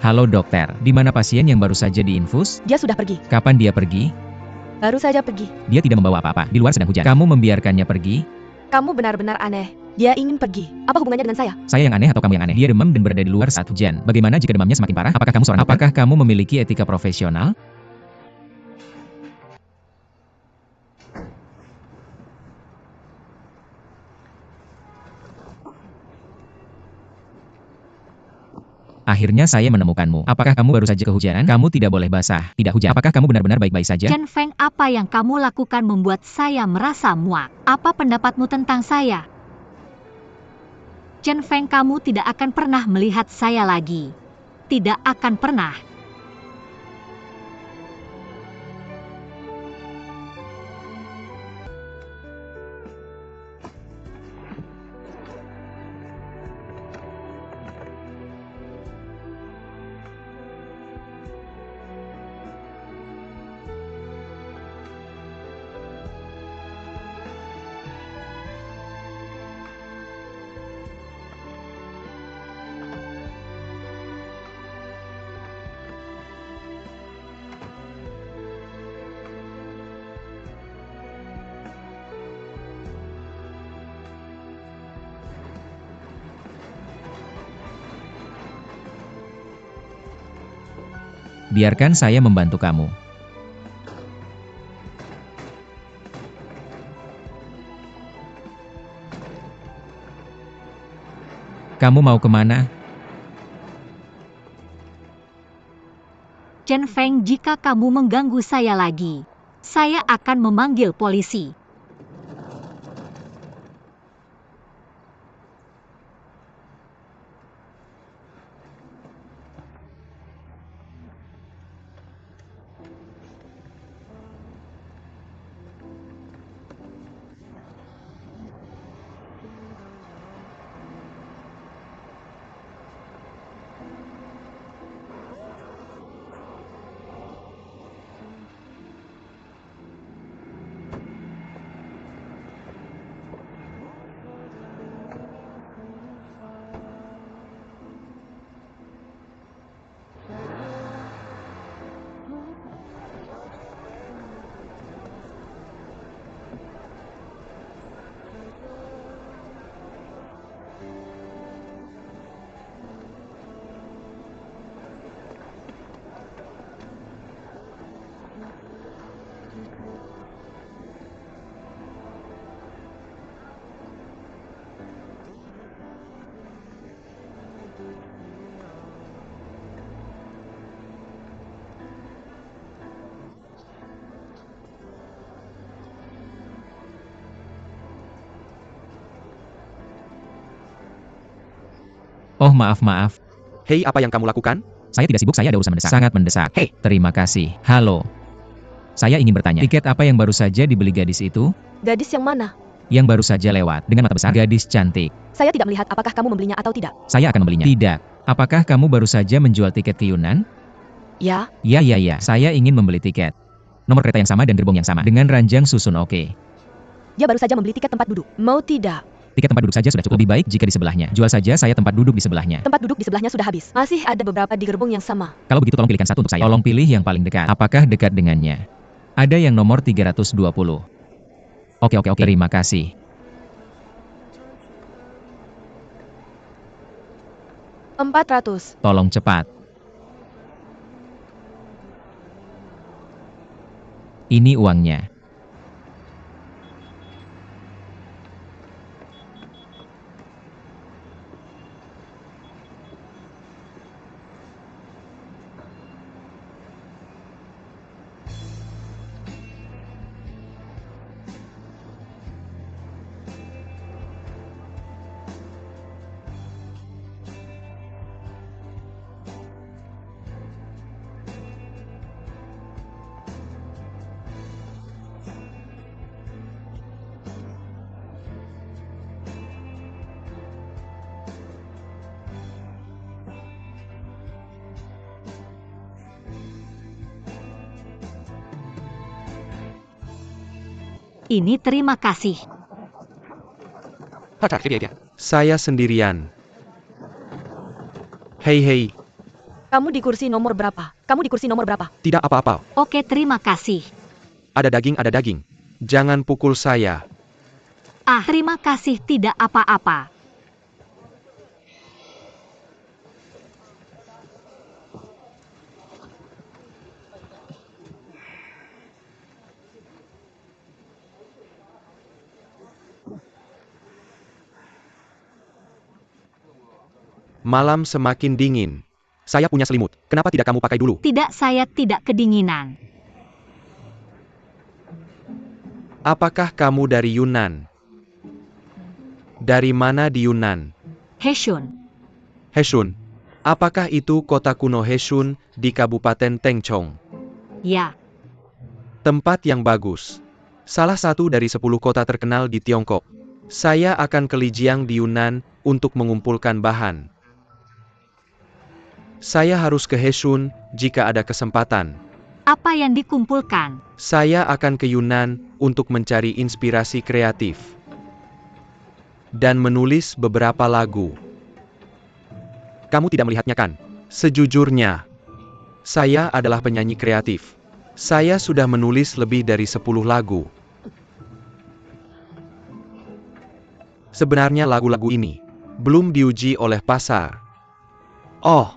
Halo dokter, di mana pasien yang baru saja diinfus? Dia sudah pergi. Kapan dia pergi? Baru saja pergi. Dia tidak membawa apa-apa, di luar sedang hujan. Kamu membiarkannya pergi? Kamu benar-benar aneh. Dia ingin pergi. Apa hubungannya dengan saya? Saya yang aneh atau kamu yang aneh? Dia demam dan berada di luar saat hujan. Bagaimana jika demamnya semakin parah? Apakah kamu seorang dokter? Apakah kamu memiliki etika profesional? Akhirnya saya menemukanmu. Apakah kamu baru saja kehujanan? Kamu tidak boleh basah. Tidak hujan. Apakah kamu benar-benar baik-baik saja? Chen Feng, apa yang kamu lakukan membuat saya merasa muak. Apa pendapatmu tentang saya? Chen Feng, kamu tidak akan pernah melihat saya lagi. Tidak akan pernah. Biarkan saya membantu kamu. Kamu mau kemana? Chen Feng, jika kamu mengganggu saya lagi, saya akan memanggil polisi. Oh maaf. Hei, apa yang kamu lakukan? Saya tidak sibuk, saya ada urusan mendesak. Sangat mendesak. Hei. Terima kasih. Halo. Saya ingin bertanya, tiket apa yang baru saja dibeli gadis itu? Gadis yang mana? Yang baru saja lewat, dengan mata besar. Gadis cantik. Saya tidak melihat apakah kamu membelinya atau tidak. Saya akan membelinya. Tidak. Apakah kamu baru saja menjual tiket ke Yunan? Ya, Ya. Saya ingin membeli tiket. Nomor kereta yang sama dan gerbong yang sama. Dengan ranjang susun oke. dia baru saja membeli tiket tempat duduk. Mau tidak? Tiket tempat duduk saja sudah cukup. Lebih baik jika di sebelahnya. Jual saja saya tempat duduk di sebelahnya. Tempat duduk di sebelahnya sudah habis. Masih ada beberapa di gerbong yang sama. Kalau begitu tolong pilihkan satu untuk saya. Tolong pilih yang paling dekat. Apakah dekat dengannya? Ada yang nomor 320. Oke. Terima kasih. 400. Tolong cepat. Ini uangnya. Ini terima kasih. Saya sendirian. Hei. Kamu di kursi nomor berapa? Kamu di kursi nomor berapa? Tidak apa-apa. Oke, terima kasih. Ada daging. Jangan pukul saya. Ah, terima kasih, tidak apa-apa. Malam semakin dingin. Saya punya selimut. Kenapa tidak kamu pakai dulu? Tidak, saya tidak kedinginan. Apakah kamu dari Yunnan? Dari mana di Yunnan? Heshun. Heshun. Apakah itu kota kuno Heshun di Kabupaten Tengchong? Ya, Tempat yang bagus. Salah satu dari 10 kota terkenal di Tiongkok. Saya akan ke Lijiang di Yunnan untuk mengumpulkan bahan. Saya harus ke Heshun jika ada kesempatan. apa yang dikumpulkan? Saya akan ke Yunnan untuk mencari inspirasi kreatif. Dan menulis beberapa lagu. Kamu tidak melihatnya kan? Sejujurnya, saya adalah penyanyi kreatif. Saya sudah menulis lebih dari 10 lagu. Sebenarnya lagu-lagu ini belum diuji oleh pasar. Oh,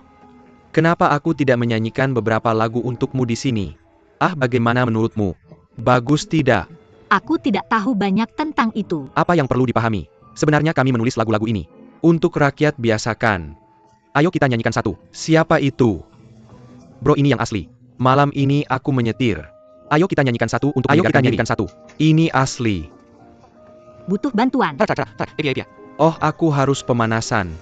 kenapa aku tidak menyanyikan beberapa lagu untukmu di sini? Ah, bagaimana menurutmu? Bagus tidak? Aku tidak tahu banyak tentang itu. Apa yang perlu dipahami? Sebenarnya kami menulis lagu-lagu ini untuk rakyat biasa kan? Ayo kita nyanyikan satu. Siapa itu? Bro, ini yang asli. Malam ini aku menyetir. Ayo kita nyanyikan satu untuk mendengarkan nyanyikan satu. Ini asli. Butuh bantuan. Oh, aku harus pemanasan.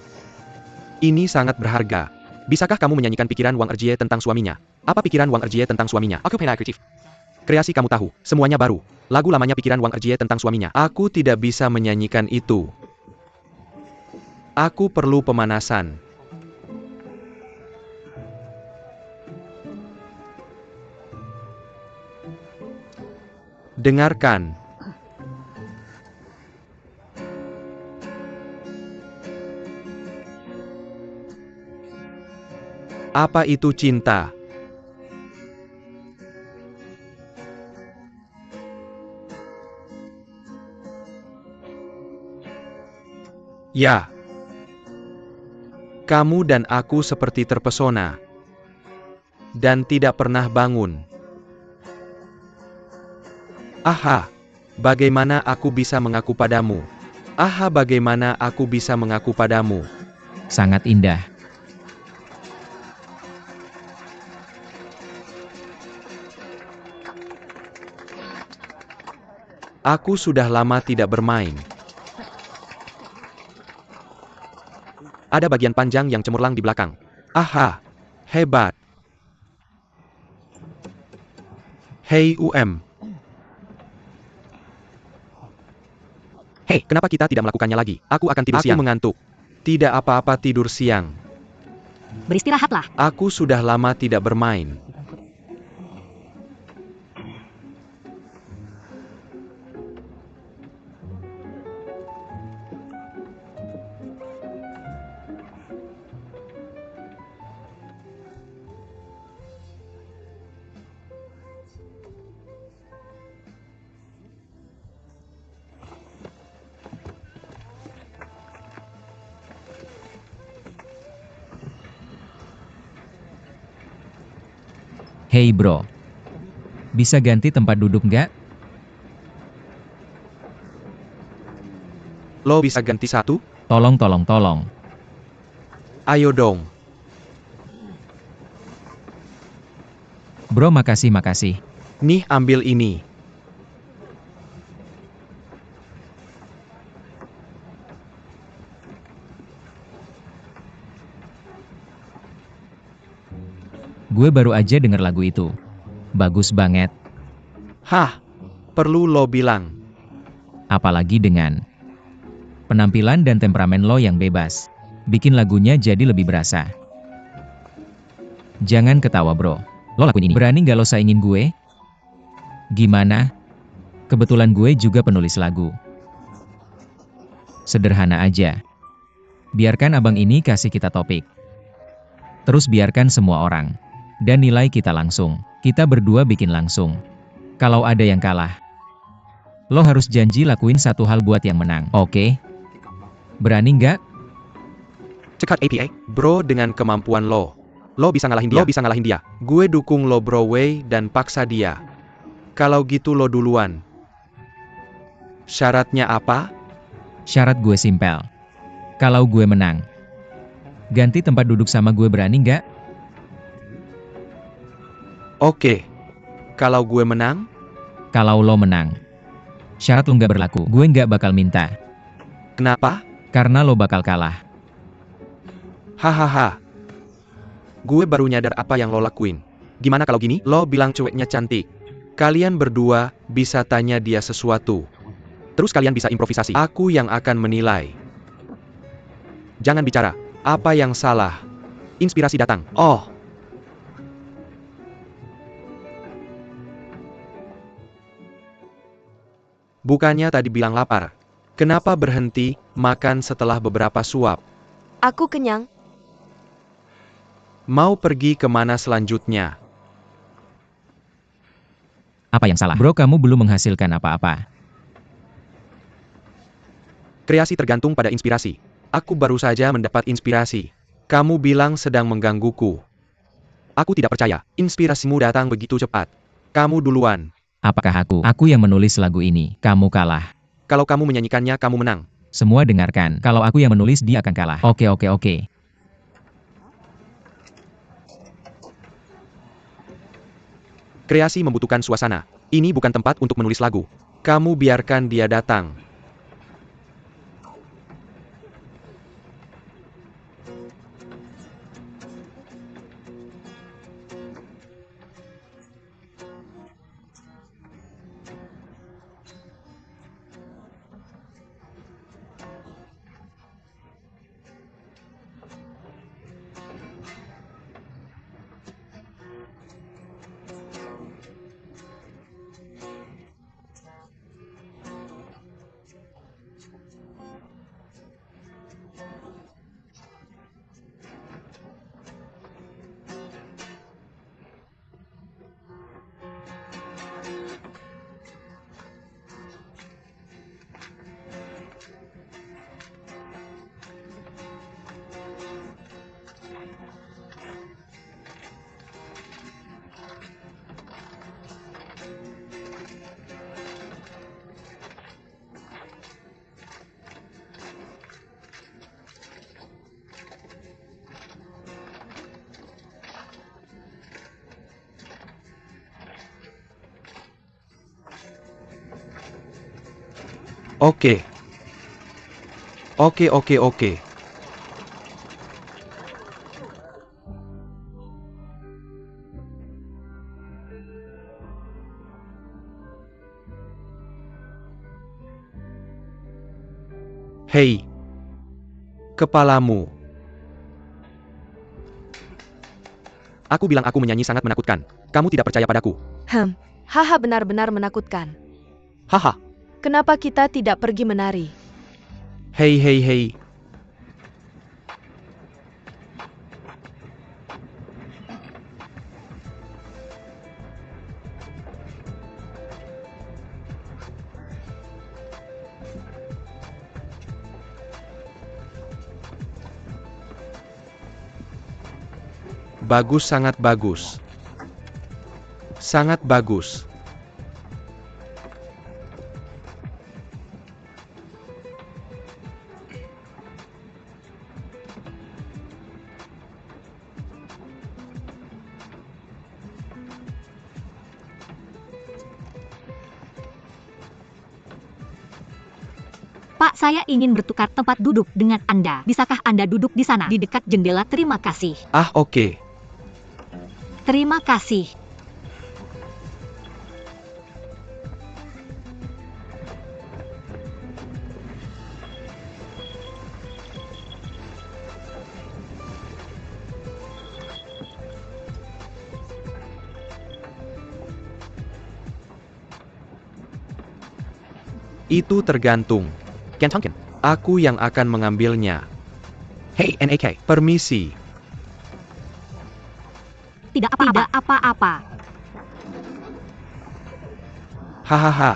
Ini sangat berharga. Bisakah kamu menyanyikan pikiran Wang Erjie tentang suaminya? Apa pikiran Wang Erjie tentang suaminya? Aku kreatif. Kreasi kamu tahu, semuanya baru. Lagu lamanya pikiran Wang Erjie tentang suaminya. Aku tidak bisa menyanyikan itu. Aku perlu pemanasan. Dengarkan. Apa itu cinta? Ya. Kamu dan aku seperti terpesona. Dan tidak pernah bangun. Aha, bagaimana aku bisa mengaku padamu? Aha, bagaimana aku bisa mengaku padamu? Sangat indah. Aku sudah lama tidak bermain. Ada bagian panjang yang cemerlang di belakang. Aha, hebat. Hei Hei, kenapa kita tidak melakukannya lagi? Aku akan tidur siang. Aku mengantuk. Tidak apa-apa tidur siang. Beristirahatlah. Aku sudah lama tidak bermain. Hey bro. Bisa ganti tempat duduk nggak? Lo bisa ganti satu? Tolong. Ayo dong. Bro, makasih. Nih, ambil ini. Gue baru aja denger lagu itu. Bagus banget. Hah, perlu lo bilang. Apalagi dengan penampilan dan temperamen lo yang bebas. Bikin lagunya jadi lebih berasa. Jangan ketawa bro. Lo lakuin ini. Berani nggak lo saingin gue? Gimana? Kebetulan gue juga penulis lagu. Sederhana aja. Biarkan abang ini kasih kita topik. Terus biarkan semua orang. Dan nilai kita langsung. Kita berdua bikin langsung. Kalau ada yang kalah, lo harus janji lakuin satu hal buat yang menang, oke? Berani nggak? Cekat APA, bro, dengan kemampuan lo. Lo bisa ngalahin dia. Lo bisa ngalahin dia. Gue dukung lo, bro, Wei, dan paksa dia. Kalau gitu lo duluan. Syaratnya apa? Syarat gue simpel. Kalau gue menang, ganti tempat duduk sama gue, berani nggak? Oke. Kalau gue menang? Kalau lo menang, syarat lo nggak berlaku. Gue nggak bakal minta. Kenapa? Karena lo bakal kalah. Hahaha. Gue baru nyadar apa yang lo lakuin. Gimana kalau gini? Lo bilang cueknya cantik. Kalian berdua bisa tanya dia sesuatu. Terus kalian bisa improvisasi. Aku yang akan menilai. Jangan bicara. Apa yang salah? Inspirasi datang. Oh. Bukannya tadi bilang lapar. Kenapa berhenti makan setelah beberapa suap? Aku kenyang. Mau pergi kemana selanjutnya? Apa yang salah? Bro, kamu belum menghasilkan apa-apa. Kreasi tergantung pada inspirasi. Aku baru saja mendapat inspirasi. Kamu bilang sedang menggangguku. Aku tidak percaya. Inspirasimu datang begitu cepat. Kamu duluan. Apakah aku yang menulis lagu ini? Kamu kalah. Kalau kamu menyanyikannya, kamu menang. Semua dengarkan. Kalau aku yang menulis, dia akan kalah. Oke. Kreasi membutuhkan suasana. Ini bukan tempat untuk menulis lagu. Kamu biarkan dia datang. Oke. Hei. Kepalamu. Aku bilang aku menyanyi sangat menakutkan. Kamu tidak percaya padaku. Haha, benar-benar menakutkan. Haha. Kenapa kita tidak pergi menari? Hei. Bagus, sangat bagus. Sangat bagus. Pak, saya ingin bertukar tempat duduk dengan Anda. Bisakah Anda duduk di sana, di dekat jendela? Terima kasih. Ah, oke. Terima kasih. Itu tergantung. Kentonkin, aku yang akan mengambilnya. Hei, NAK, permisi. Tidak apa-apa. Hahaha.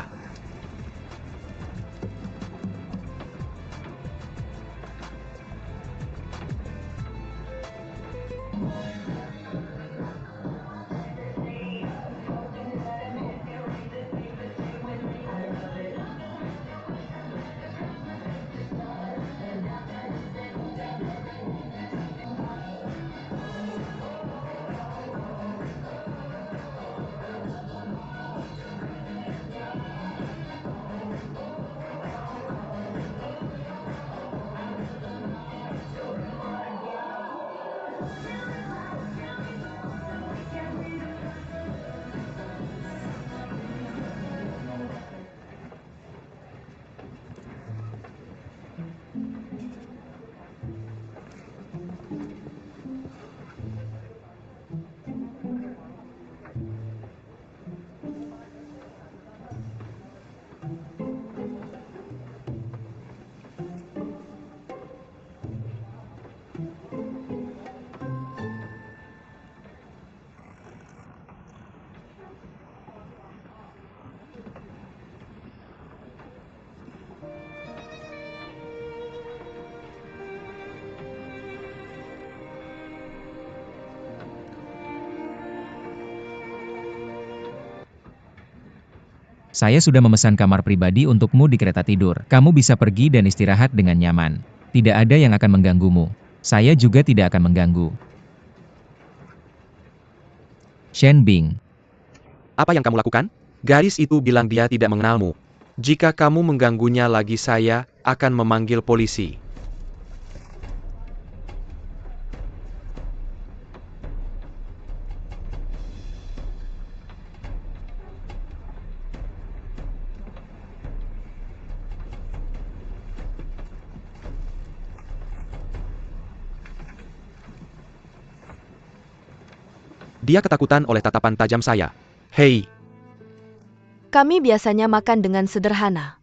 Saya sudah memesan kamar pribadi untukmu di kereta tidur. Kamu bisa pergi dan istirahat dengan nyaman. Tidak ada yang akan mengganggumu. Saya juga tidak akan mengganggu. Shen Bing. Apa yang kamu lakukan? Gadis itu bilang dia tidak mengenalmu. Jika kamu mengganggunya lagi, saya akan memanggil polisi. Dia ketakutan oleh tatapan tajam saya. Hei, Kami biasanya makan dengan sederhana.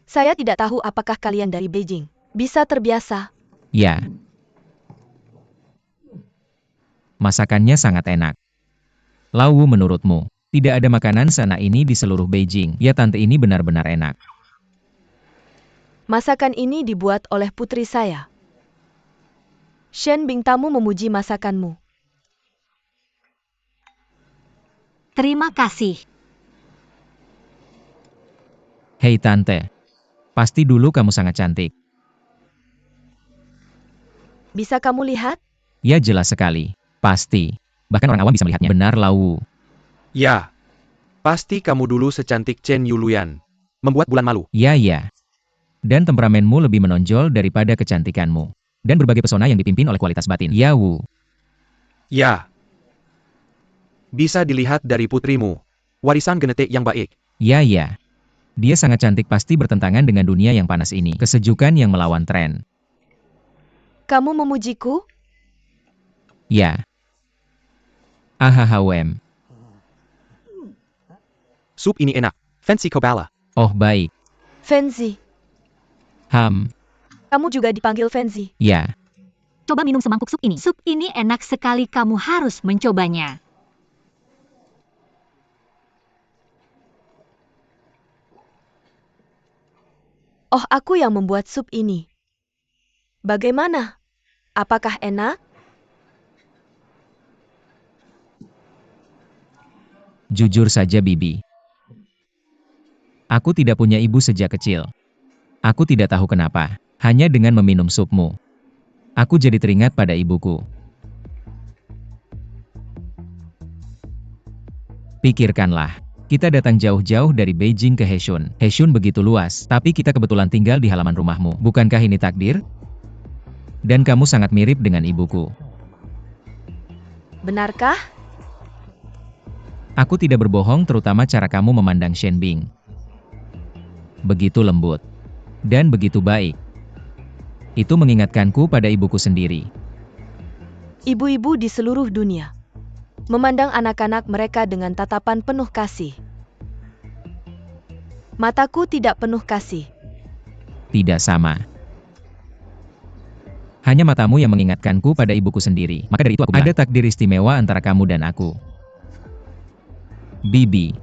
Saya tidak tahu apakah kalian dari Beijing. Bisa terbiasa. Ya. Masakannya sangat enak. Lauwu, menurutmu, tidak ada makanan seenak ini di seluruh Beijing. Ya, tante, ini benar-benar enak. Masakan ini dibuat oleh putri saya. Shen Bing, tamu memuji masakanmu. Terima kasih. Hei tante. Pasti dulu kamu sangat cantik. Bisa kamu lihat? Ya, jelas sekali. Pasti. Bahkan orang awam bisa melihatnya. Benar, Lauwu. ya. Pasti kamu dulu secantik Chen Yuluyan. Membuat bulan malu. Ya. Dan temperamenmu lebih menonjol daripada kecantikanmu. Dan berbagai pesona yang dipimpin oleh kualitas batin. Ya, Wu. Ya. Bisa dilihat dari putrimu. Warisan genetik yang baik. Ya. Dia sangat cantik, pasti bertentangan dengan dunia yang panas ini. Kesejukan yang melawan tren. Kamu memujiku? Ya. Ahahawem. Sup ini enak. Fancy Kobala. Oh, baik. Fenzi. Kamu juga dipanggil Fenzi. Ya. Coba minum semangkuk sup ini. Sup ini enak sekali, kamu harus mencobanya. Oh, aku yang membuat sup ini. Bagaimana? Apakah enak? Jujur saja, Bibi. Aku tidak punya ibu sejak kecil. Aku tidak tahu kenapa. Hanya dengan meminum supmu, aku jadi teringat pada ibuku. Pikirkanlah. Kita datang jauh-jauh dari Beijing ke Heshun. Heshun begitu luas, tapi kita kebetulan tinggal di halaman rumahmu. Bukankah ini takdir? Dan kamu sangat mirip dengan ibuku. Benarkah? Aku tidak berbohong, terutama cara kamu memandang Shen Bing. Begitu lembut. Dan begitu baik. Itu mengingatkanku pada ibuku sendiri. Ibu-ibu di seluruh dunia memandang anak-anak mereka dengan tatapan penuh kasih. Mataku tidak penuh kasih. Tidak sama. Hanya matamu yang mengingatkanku pada ibuku sendiri. Maka dari itu aku bilang, ada takdir istimewa antara kamu dan aku. Bibi,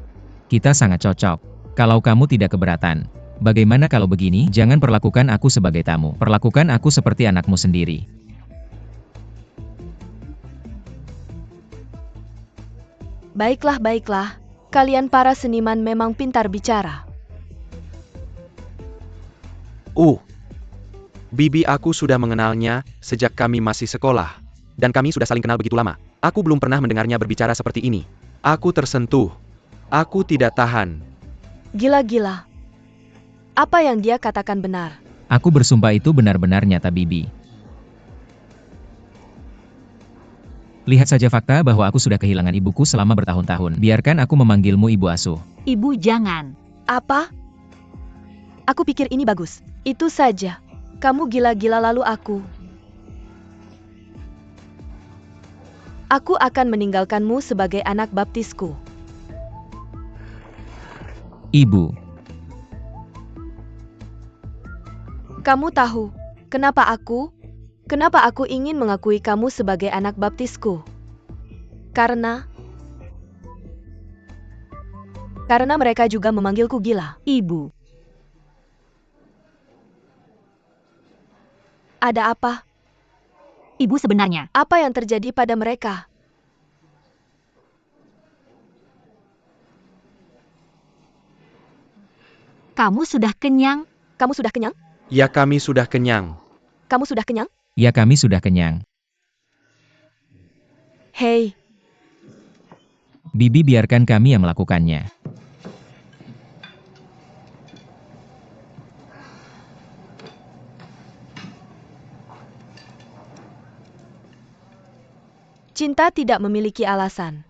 kita sangat cocok. Kalau kamu tidak keberatan, bagaimana kalau begini? Jangan perlakukan aku sebagai tamu. Perlakukan aku seperti anakmu sendiri. Baiklah, baiklah. Kalian para seniman memang pintar bicara. Bibi aku sudah mengenalnya sejak kami masih sekolah. Dan kami sudah saling kenal begitu lama. Aku belum pernah mendengarnya berbicara seperti ini. Aku tersentuh. Aku tidak tahan. Gila-gila. Apa yang dia katakan benar. Aku bersumpah itu benar-benar nyata, Bibi. Lihat saja fakta bahwa aku sudah kehilangan ibuku selama bertahun-tahun. Biarkan aku memanggilmu ibu asuh. Ibu jangan. Apa? Aku pikir ini bagus. Itu saja. Kamu gila-gila lalu aku. Aku akan meninggalkanmu sebagai anak baptisku. Ibu. Kamu tahu, kenapa aku? Kenapa aku ingin mengakui kamu sebagai anak baptisku? Karena mereka juga memanggilku gila. Ibu. Ada apa? Ibu sebenarnya. Apa yang terjadi pada mereka? Kamu sudah kenyang? Kamu sudah kenyang? Ya, kami sudah kenyang. Kamu sudah kenyang? Ya, kami sudah kenyang. Hei, Bibi, biarkan kami yang melakukannya. cinta tidak memiliki alasan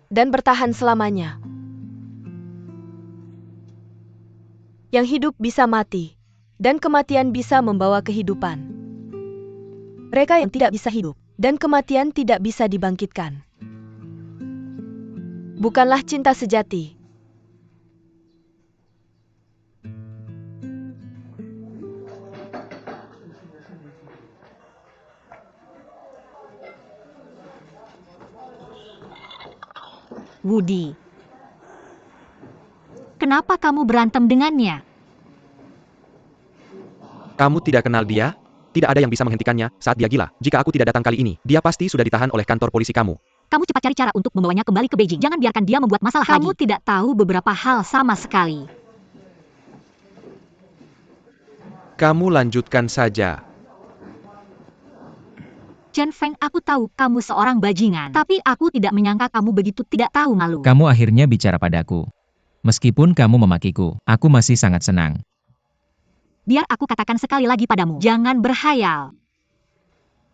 dan bertahan selamanya. Yang hidup bisa mati, dan kematian bisa membawa kehidupan. Mereka yang tidak bisa hidup, dan kematian tidak bisa dibangkitkan. Bukanlah cinta sejati. Woody. Kenapa kamu berantem dengannya? Kamu tidak kenal dia? Tidak ada yang bisa menghentikannya saat dia gila. Jika aku tidak datang kali ini, dia pasti sudah ditahan oleh kantor polisi kamu. Kamu cepat cari cara untuk membawanya kembali ke Beijing. Jangan biarkan dia membuat masalah lagi. Kamu tidak tahu beberapa hal sama sekali. Kamu lanjutkan saja. Chen Feng, aku tahu kamu seorang bajingan. Tapi aku tidak menyangka kamu begitu tidak tahu malu. Kamu akhirnya bicara padaku. Meskipun kamu memakiku, aku masih sangat senang. Biar aku katakan sekali lagi padamu, jangan berhayal.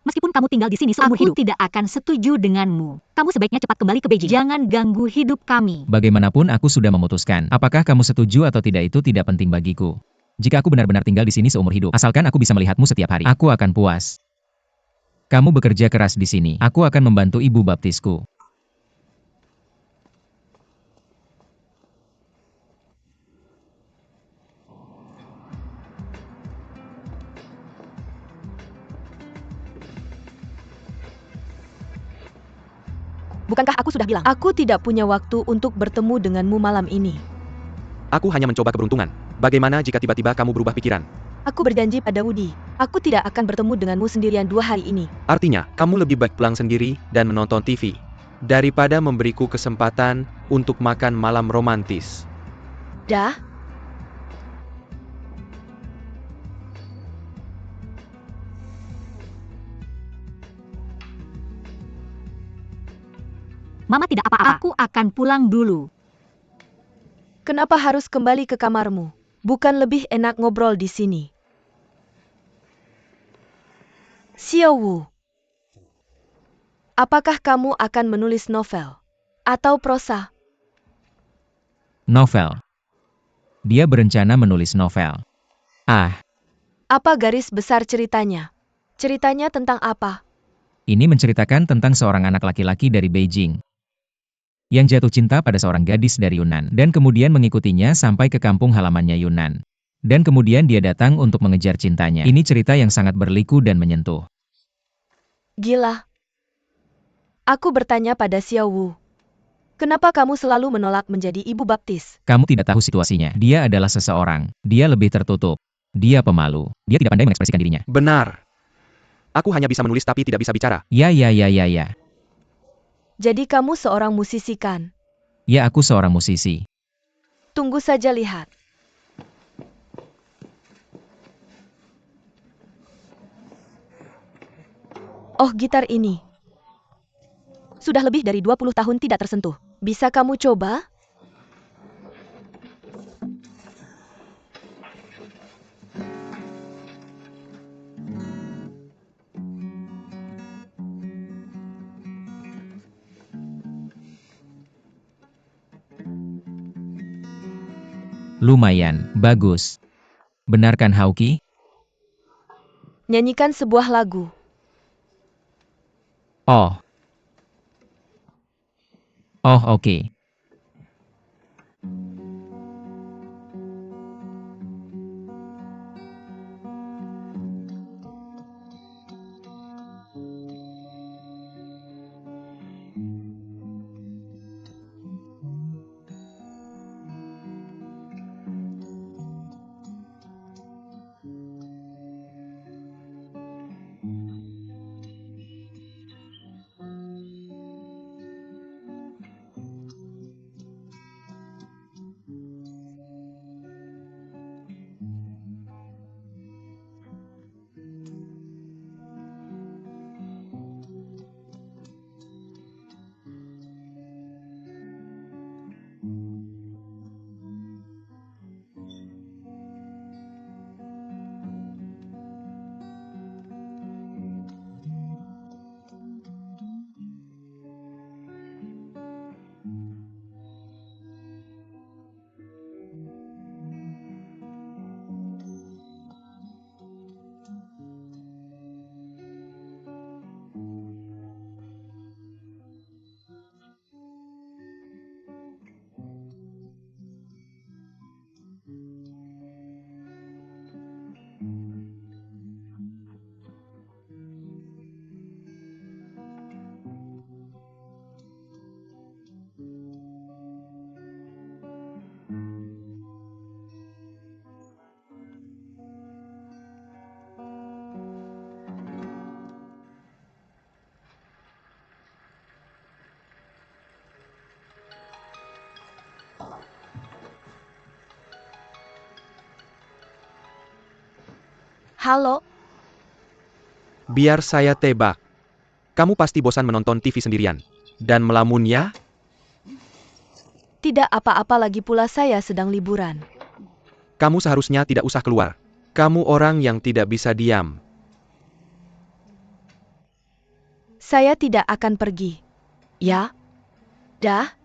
Meskipun kamu tinggal di sini seumur hidup, tidak akan setuju denganmu. Kamu sebaiknya cepat kembali ke Beijing. Jangan ganggu hidup kami. Bagaimanapun aku sudah memutuskan. Apakah kamu setuju atau tidak itu tidak penting bagiku. Jika aku benar-benar tinggal di sini seumur hidup, asalkan aku bisa melihatmu setiap hari, aku akan puas. Kamu bekerja keras di sini. Aku akan membantu ibu baptisku. Bukankah aku sudah bilang? Aku tidak punya waktu untuk bertemu denganmu malam ini. Aku hanya mencoba keberuntungan. Bagaimana jika tiba-tiba kamu berubah pikiran? Aku berjanji pada Woody, aku tidak akan bertemu denganmu sendirian 2 hari ini. Artinya, kamu lebih baik pulang sendiri dan menonton TV daripada memberiku kesempatan untuk makan malam romantis. Dah? Mama tidak apa-apa. Aku akan pulang dulu. Kenapa harus kembali ke kamarmu? Bukan lebih enak ngobrol di sini? Xiao Wu, apakah kamu akan menulis novel atau prosa? Novel. Dia berencana menulis novel. Apa garis besar ceritanya? Ceritanya tentang apa? Ini menceritakan tentang seorang anak laki-laki dari Beijing yang jatuh cinta pada seorang gadis dari Yunnan dan kemudian mengikutinya sampai ke kampung halamannya Yunnan. Dan kemudian dia datang untuk mengejar cintanya. Ini cerita yang sangat berliku dan menyentuh. Gila. Aku bertanya pada Xiao Wu. Kenapa kamu selalu menolak menjadi ibu baptis? Kamu tidak tahu situasinya. Dia adalah seseorang. Dia lebih tertutup. Dia pemalu. Dia tidak pandai mengekspresikan dirinya. Benar. Aku hanya bisa menulis tapi tidak bisa bicara. Ya. Jadi kamu seorang musisi kan? Ya, aku seorang musisi. Tunggu saja lihat. Oh, gitar ini. Sudah lebih dari 20 tahun tidak tersentuh. Bisa kamu coba? Lumayan, bagus. Benar kan, Hauki? Nyanyikan sebuah lagu. Oh. Oh, oke. Halo, Biar saya tebak. Kamu pasti bosan menonton TV sendirian. Dan melamun ya? tidak apa-apa lagi pula saya sedang liburan. Kamu seharusnya tidak usah keluar. Kamu orang yang tidak bisa diam. Saya tidak akan pergi. Ya? Dah?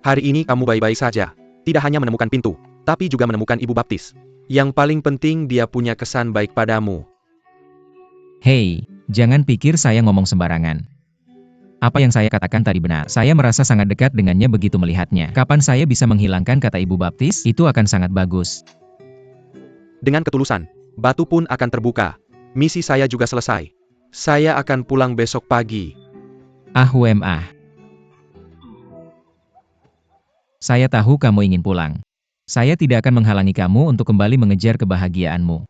Hari ini kamu baik-baik saja. Tidak hanya menemukan pintu, tapi juga menemukan ibu baptis. Yang paling penting dia punya kesan baik padamu. Hei, jangan pikir saya ngomong sembarangan. Apa yang saya katakan tadi benar. Saya merasa sangat dekat dengannya begitu melihatnya. Kapan saya bisa menghilangkan kata ibu baptis, itu akan sangat bagus. Dengan ketulusan, batu pun akan terbuka. Misi saya juga selesai. Saya akan pulang besok pagi. Saya tahu kamu ingin pulang. Saya tidak akan menghalangi kamu untuk kembali mengejar kebahagiaanmu.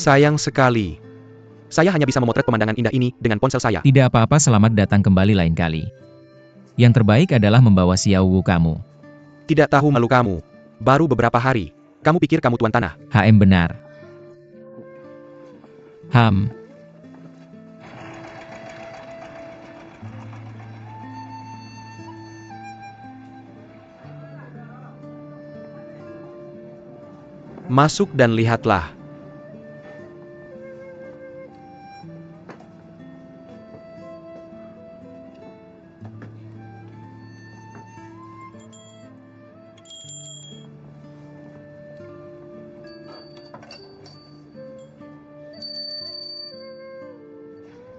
Sayang sekali. Saya hanya bisa memotret pemandangan indah ini dengan ponsel saya. Tidak apa-apa, selamat datang kembali lain kali. Yang terbaik adalah membawa Xiao Wu kamu. Tidak tahu malu kamu. Baru beberapa hari. Kamu pikir kamu tuan tanah. Benar. Masuk dan lihatlah.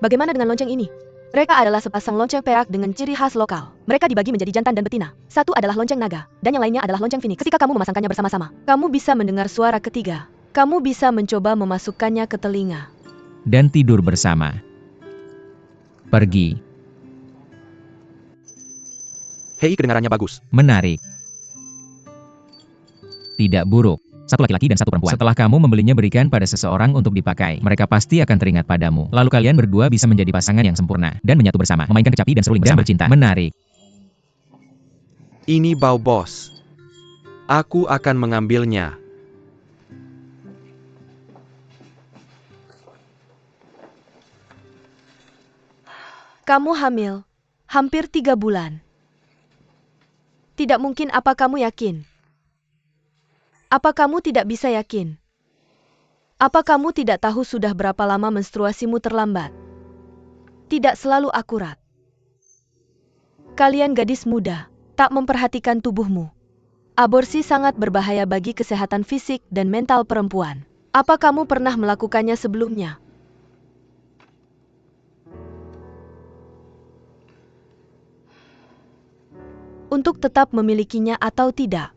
Bagaimana dengan lonceng ini? Mereka adalah sepasang lonceng perak dengan ciri khas lokal. Mereka dibagi menjadi jantan dan betina. Satu adalah lonceng naga, dan yang lainnya adalah lonceng phoenix. Ketika kamu memasangkannya bersama-sama, kamu bisa mendengar suara ketiga. Kamu bisa mencoba memasukkannya ke telinga. Dan tidur bersama. Pergi. Hei, kedengarannya bagus. Menarik. Tidak buruk. Satu laki-laki dan satu perempuan. Setelah kamu membelinya berikan pada seseorang untuk dipakai, mereka pasti akan teringat padamu. Lalu kalian berdua bisa menjadi pasangan yang sempurna, dan menyatu bersama, memainkan kecapi dan seruling bersama, dan bercinta. Menarik. Ini bau bos. Aku akan mengambilnya. Kamu hamil. Hampir 3 bulan. Tidak mungkin, apa kamu yakin? Apa kamu tidak bisa yakin? Apa kamu tidak tahu sudah berapa lama menstruasimu terlambat? Tidak selalu akurat. Kalian gadis muda, tak memperhatikan tubuhmu. Aborsi sangat berbahaya bagi kesehatan fisik dan mental perempuan. Apa kamu pernah melakukannya sebelumnya? Untuk tetap memilikinya atau tidak?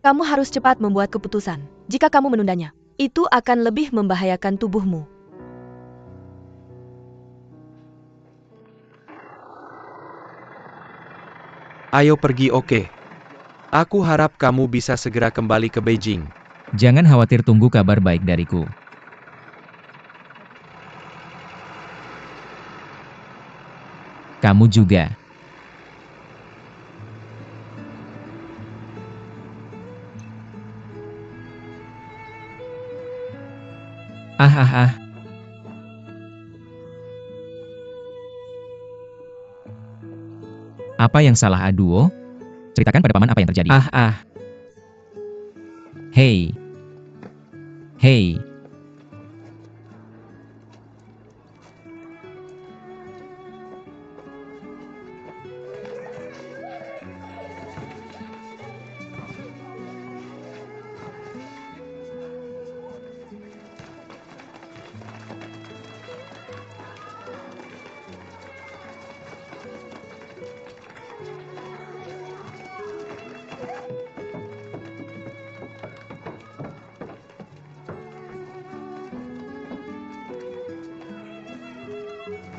Kamu harus cepat membuat keputusan. Jika kamu menundanya, itu akan lebih membahayakan tubuhmu. Ayo pergi, oke. Aku harap kamu bisa segera kembali ke Beijing. Jangan khawatir, tunggu kabar baik dariku. Kamu juga. Ah. Apa yang salah, Aduo? Ceritakan pada paman apa yang terjadi. Hei.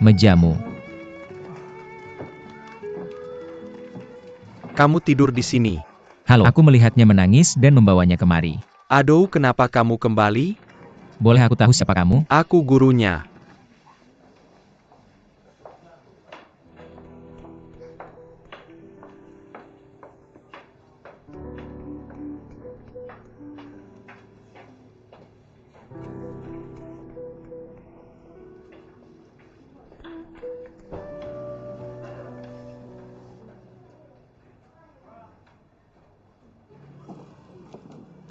Mejamu. Kamu tidur di sini. Halo, aku melihatnya menangis dan membawanya kemari. Aduh, kenapa kamu kembali? Boleh aku tahu siapa kamu? Aku gurunya.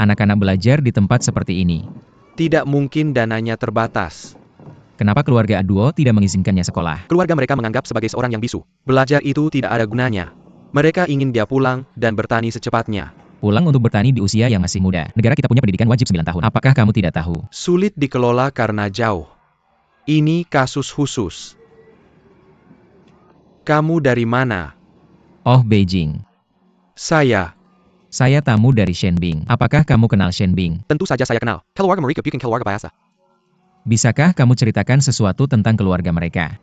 Anak-anak belajar di tempat seperti ini. Tidak mungkin, dananya terbatas. Kenapa keluarga Aduo tidak mengizinkannya sekolah? Keluarga mereka menganggap sebagai seorang yang bisu. Belajar itu tidak ada gunanya. Mereka ingin dia pulang dan bertani secepatnya. Pulang untuk bertani di usia yang masih muda. Negara kita punya pendidikan wajib 9 tahun. Apakah kamu tidak tahu? Sulit dikelola karena jauh. Ini kasus khusus. Kamu dari mana? Oh, Beijing. Saya tamu dari Shenbing. Apakah kamu kenal Shenbing? tentu saja saya kenal. Keluarga mereka bukan keluarga biasa. Bisakah kamu ceritakan sesuatu tentang keluarga mereka?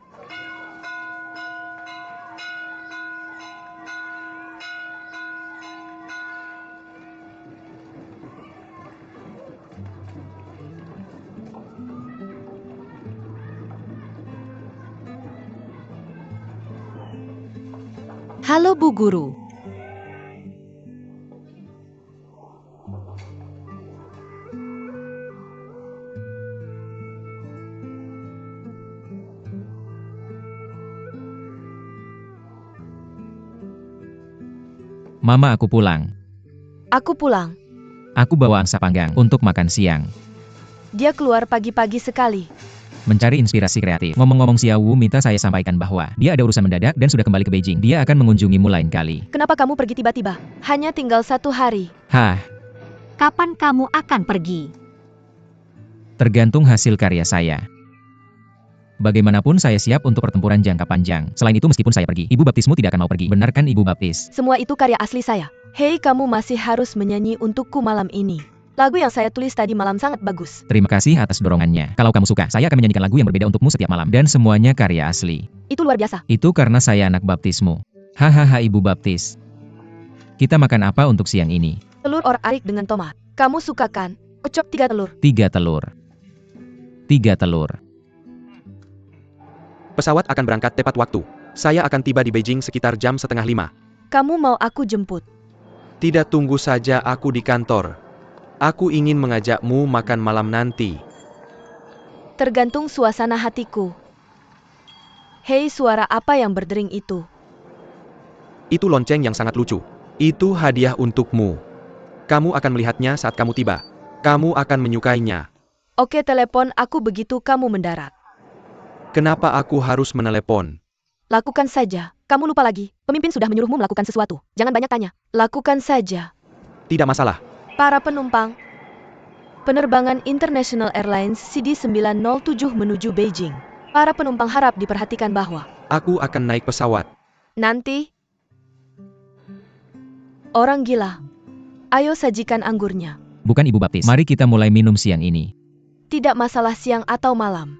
Halo Bu Guru. Mama, aku pulang. Aku pulang. Aku bawa angsa panggang untuk makan siang. Dia keluar pagi-pagi sekali. Mencari inspirasi kreatif. Ngomong-ngomong, Xiao Wu minta saya sampaikan bahwa dia ada urusan mendadak dan sudah kembali ke Beijing. Dia akan mengunjungimu lain kali. Kenapa kamu pergi tiba-tiba? Hanya tinggal 1 hari. Hah, Kapan kamu akan pergi? tergantung hasil karya saya. Bagaimanapun saya siap untuk pertempuran jangka panjang. Selain itu, meskipun saya pergi, Ibu Baptismu tidak akan mau pergi. Benar kan, Ibu Baptis? Semua itu karya asli saya. Hei, kamu masih harus menyanyi untukku malam ini. Lagu yang saya tulis tadi malam sangat bagus. Terima kasih atas dorongannya. Kalau kamu suka, saya akan menyanyikan lagu yang berbeda untukmu setiap malam. Dan semuanya karya asli. Itu luar biasa. Itu karena saya anak baptismu. Hahaha, Ibu Baptis. Kita makan apa untuk siang ini? Telur orak-arik dengan tomat. Kamu suka kan? Kocok 3 telur. 3 telur. 3 telur. Pesawat akan berangkat tepat waktu. Saya akan tiba di Beijing sekitar jam 4:30. Kamu mau aku jemput? Tidak, tunggu saja, aku di kantor. Aku ingin mengajakmu makan malam nanti. Tergantung suasana hatiku. Hei, suara apa yang berdering itu? Itu lonceng yang sangat lucu. Itu hadiah untukmu. Kamu akan melihatnya saat kamu tiba. Kamu akan menyukainya. Oke, telepon aku begitu kamu mendarat. Kenapa aku harus menelepon? Lakukan saja. Kamu lupa lagi. Pemimpin sudah menyuruhmu melakukan sesuatu. Jangan banyak tanya. Lakukan saja. Tidak masalah. Para penumpang. Penerbangan International Airlines CD907 menuju Beijing. Para penumpang harap diperhatikan bahwa Aku akan naik pesawat. nanti orang gila. Ayo sajikan anggurnya. Bukan, Ibu Baptis. Mari kita mulai minum siang ini. Tidak masalah siang atau malam.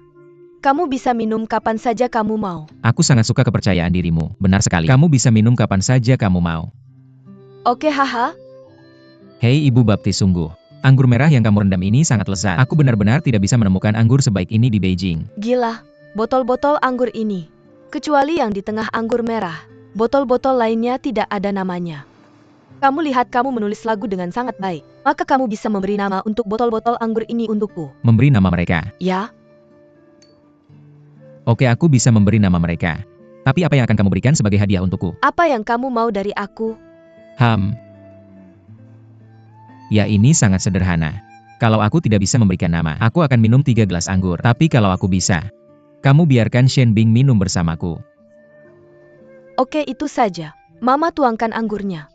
Kamu bisa minum kapan saja kamu mau. Aku sangat suka kepercayaan dirimu. Benar sekali. Kamu bisa minum kapan saja kamu mau. Oke, haha. Hei, Ibu Baptis, sungguh. Anggur merah yang kamu rendam ini sangat lezat. Aku benar-benar tidak bisa menemukan anggur sebaik ini di Beijing. Gila. Botol-botol anggur ini. Kecuali yang di tengah anggur merah. Botol-botol lainnya tidak ada namanya. Kamu lihat, kamu menulis lagu dengan sangat baik. Maka kamu bisa memberi nama untuk botol-botol anggur ini untukku. Memberi nama mereka. Ya? Oke, aku bisa memberi nama mereka. Tapi apa yang akan kamu berikan sebagai hadiah untukku? Apa yang kamu mau dari aku? Ya, ini sangat sederhana. Kalau aku tidak bisa memberikan nama, aku akan minum 3 gelas anggur. Tapi kalau aku bisa, kamu biarkan Shen Bing minum bersamaku. Oke, itu saja. Mama tuangkan anggurnya.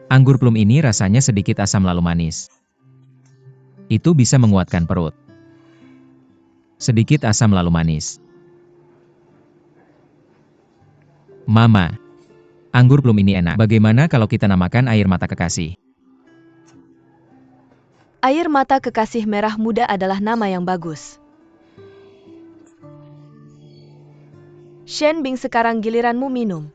Anggur plum ini rasanya sedikit asam lalu manis. Itu bisa menguatkan perut. Sedikit asam lalu manis. Mama, anggur plum ini enak. Bagaimana kalau kita namakan air mata kekasih? Air mata kekasih merah muda adalah nama yang bagus. Shen Bing, sekarang giliranmu minum.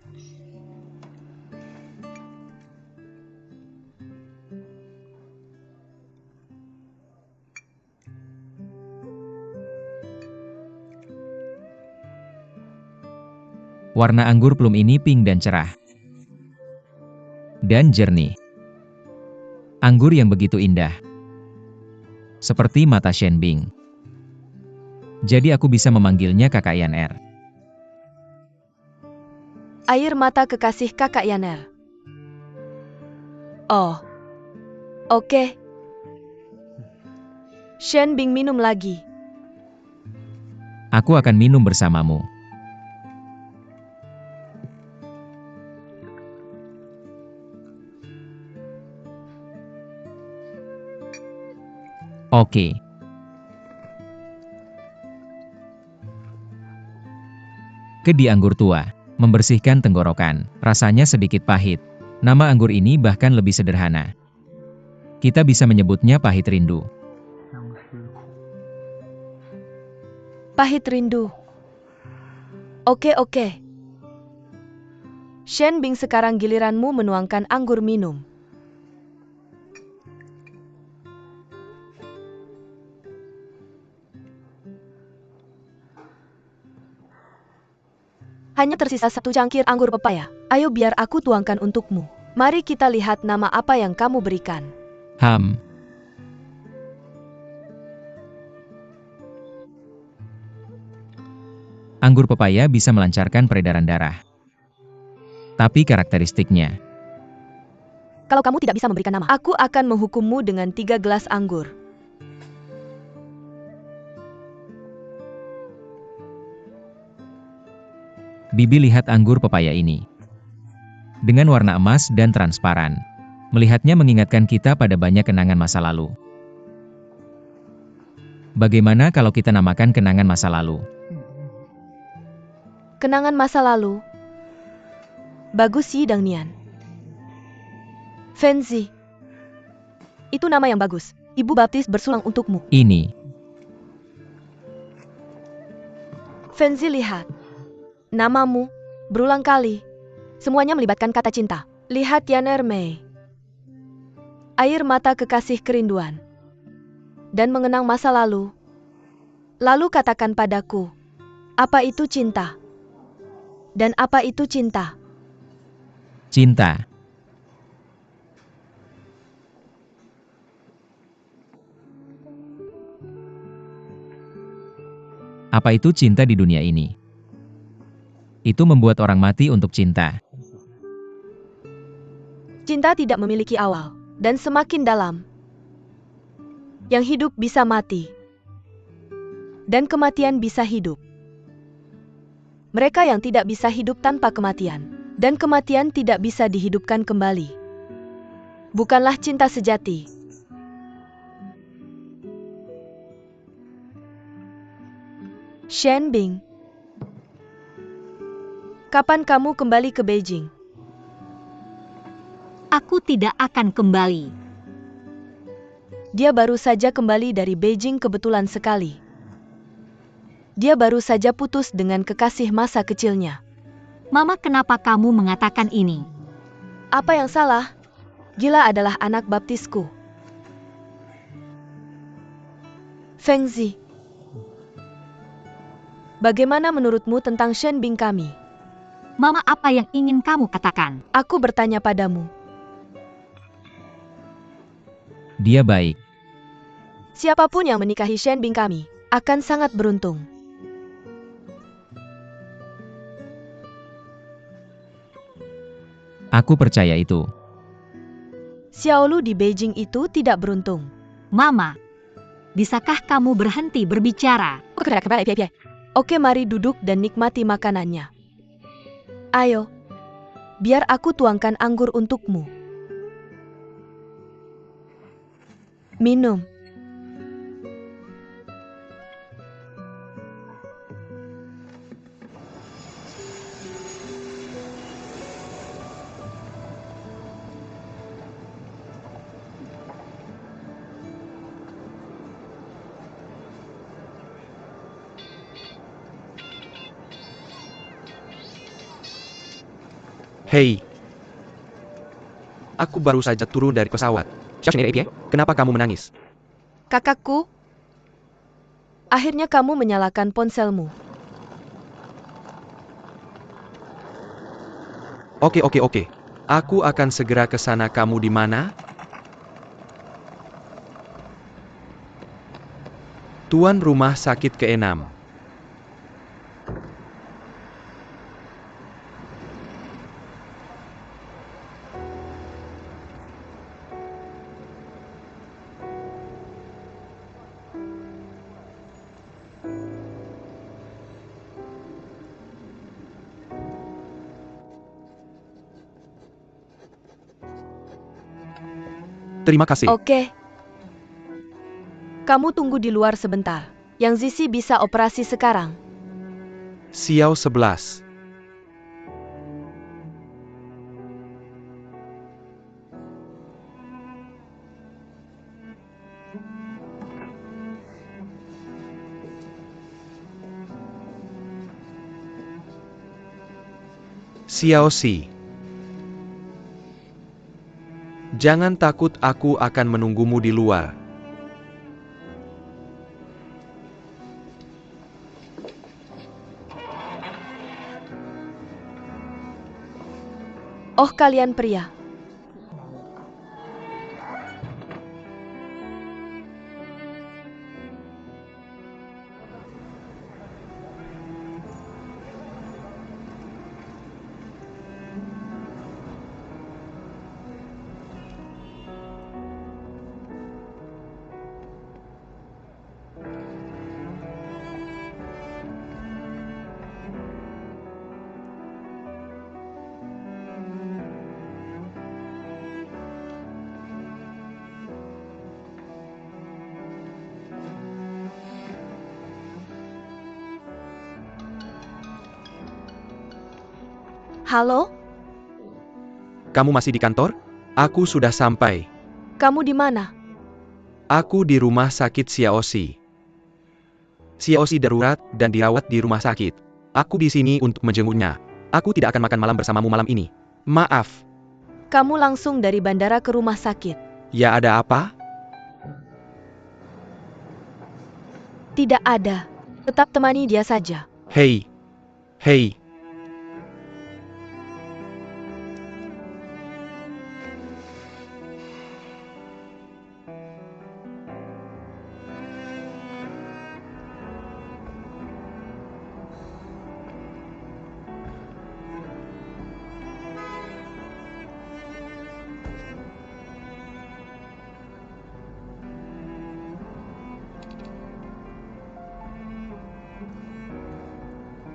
Warna anggur plum ini pink dan cerah. Dan jernih. Anggur yang begitu indah. Seperti mata Shen Bing. Jadi aku bisa memanggilnya Kakak Yaner. Air mata kekasih Kakak Yaner. Oh. Oke. Shen Bing minum lagi. Aku akan minum bersamamu. Oke. Kedi anggur tua, membersihkan tenggorokan, rasanya sedikit pahit. Nama anggur ini bahkan lebih sederhana. Kita bisa menyebutnya pahit rindu. Pahit rindu. Oke. Shen Bing, sekarang giliranmu menuangkan anggur minum. Hanya tersisa 1 cangkir anggur pepaya. Ayo biar aku tuangkan untukmu. Mari kita lihat nama apa yang kamu berikan. Ham. Anggur pepaya bisa melancarkan peredaran darah. Tapi karakteristiknya, Kalau kamu tidak bisa memberikan nama, aku akan menghukummu dengan 3 gelas anggur. Bibi lihat anggur pepaya ini. Dengan warna emas dan transparan. Melihatnya mengingatkan kita pada banyak kenangan masa lalu. Bagaimana kalau kita namakan kenangan masa lalu? Kenangan masa lalu. Bagus sih, Dang Nian. Fenzi. Itu nama yang bagus. Ibu baptis bersulang untukmu. Ini. Fenzi, lihat. Namamu, berulang kali. Semuanya melibatkan kata cinta. Lihat Yaner Mei. Air mata kekasih kerinduan. Dan mengenang masa lalu. Lalu katakan padaku, apa itu cinta? Dan apa itu cinta? Cinta. Apa itu cinta di dunia ini? Itu membuat orang mati untuk cinta. Cinta tidak memiliki awal, dan semakin dalam. Yang hidup bisa mati, dan kematian bisa hidup. Mereka yang tidak bisa hidup tanpa kematian, dan kematian tidak bisa dihidupkan kembali. Bukanlah cinta sejati. Shen Bing, kapan kamu kembali ke Beijing? Aku tidak akan kembali. Dia baru saja kembali dari Beijing kebetulan sekali. Dia baru saja putus dengan kekasih masa kecilnya. Mama, kenapa kamu mengatakan ini? Apa yang salah? Gila adalah anak baptisku. Fengzi, bagaimana menurutmu tentang Shen Bing kami? Mama, apa yang ingin kamu katakan? Aku bertanya padamu. Dia baik. Siapapun yang menikahi Shen Bing kami akan sangat beruntung. Aku percaya itu. Xiaolu di Beijing itu tidak beruntung. Mama, bisakah kamu berhenti berbicara? Oke, mari duduk dan nikmati makanannya. Ayo, biar aku tuangkan anggur untukmu. Minum. Hei. Aku baru saja turun dari pesawat. Kenapa kamu menangis? Kakakku, akhirnya kamu menyalakan ponselmu. Oke. Aku akan segera ke sana. Kamu di mana? Tuan rumah sakit ke-6. Terima kasih. Oke. Kamu tunggu di luar sebentar. Yang Zizi bisa operasi sekarang. Xiao 11. Xiao Si. Jangan takut, aku akan menunggumu di luar. Oh, kalian pria. Halo? Kamu masih di kantor? Aku sudah sampai. Kamu di mana? Aku di rumah sakit Xiaoxi. Xiaoxi darurat dan dirawat di rumah sakit. Aku di sini untuk menjenguknya. Aku tidak akan makan malam bersamamu malam ini. Maaf. Kamu langsung dari bandara ke rumah sakit. Ya ada apa? Tidak ada. Tetap temani dia saja. Hei. Hei.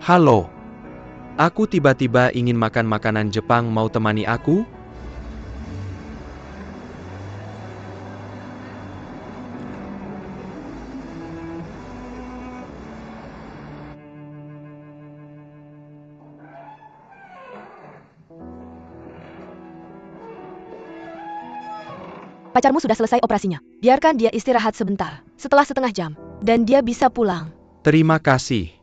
Halo. Aku tiba-tiba ingin makan makanan Jepang, mau temani aku? Pacarmu sudah selesai operasinya. Biarkan dia istirahat sebentar. Setelah setengah jam. Dan dia bisa pulang. Terima kasih.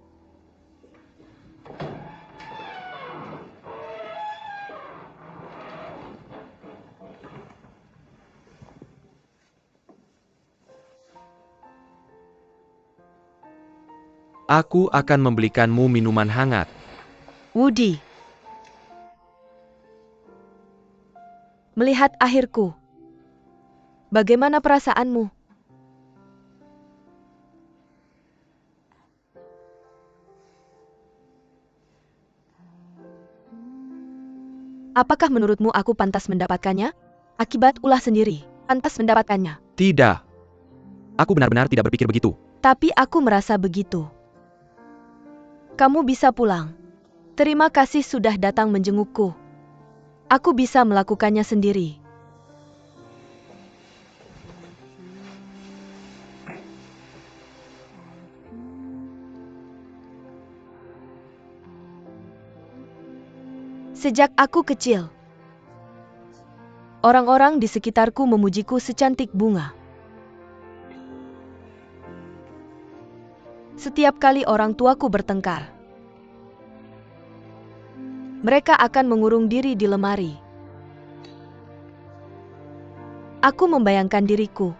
Aku akan membelikanmu minuman hangat. Woody. Melihat akhirku. Bagaimana perasaanmu? Apakah menurutmu aku pantas mendapatkannya? Akibat ulah sendiri, pantas mendapatkannya. Tidak. Aku benar-benar tidak berpikir begitu. Tapi aku merasa begitu. Kamu bisa pulang. Terima kasih sudah datang menjengukku. Aku bisa melakukannya sendiri. Sejak aku kecil, orang-orang di sekitarku memujiku secantik bunga. Setiap kali orang tuaku bertengkar, mereka akan mengurung diri di lemari. Aku membayangkan diriku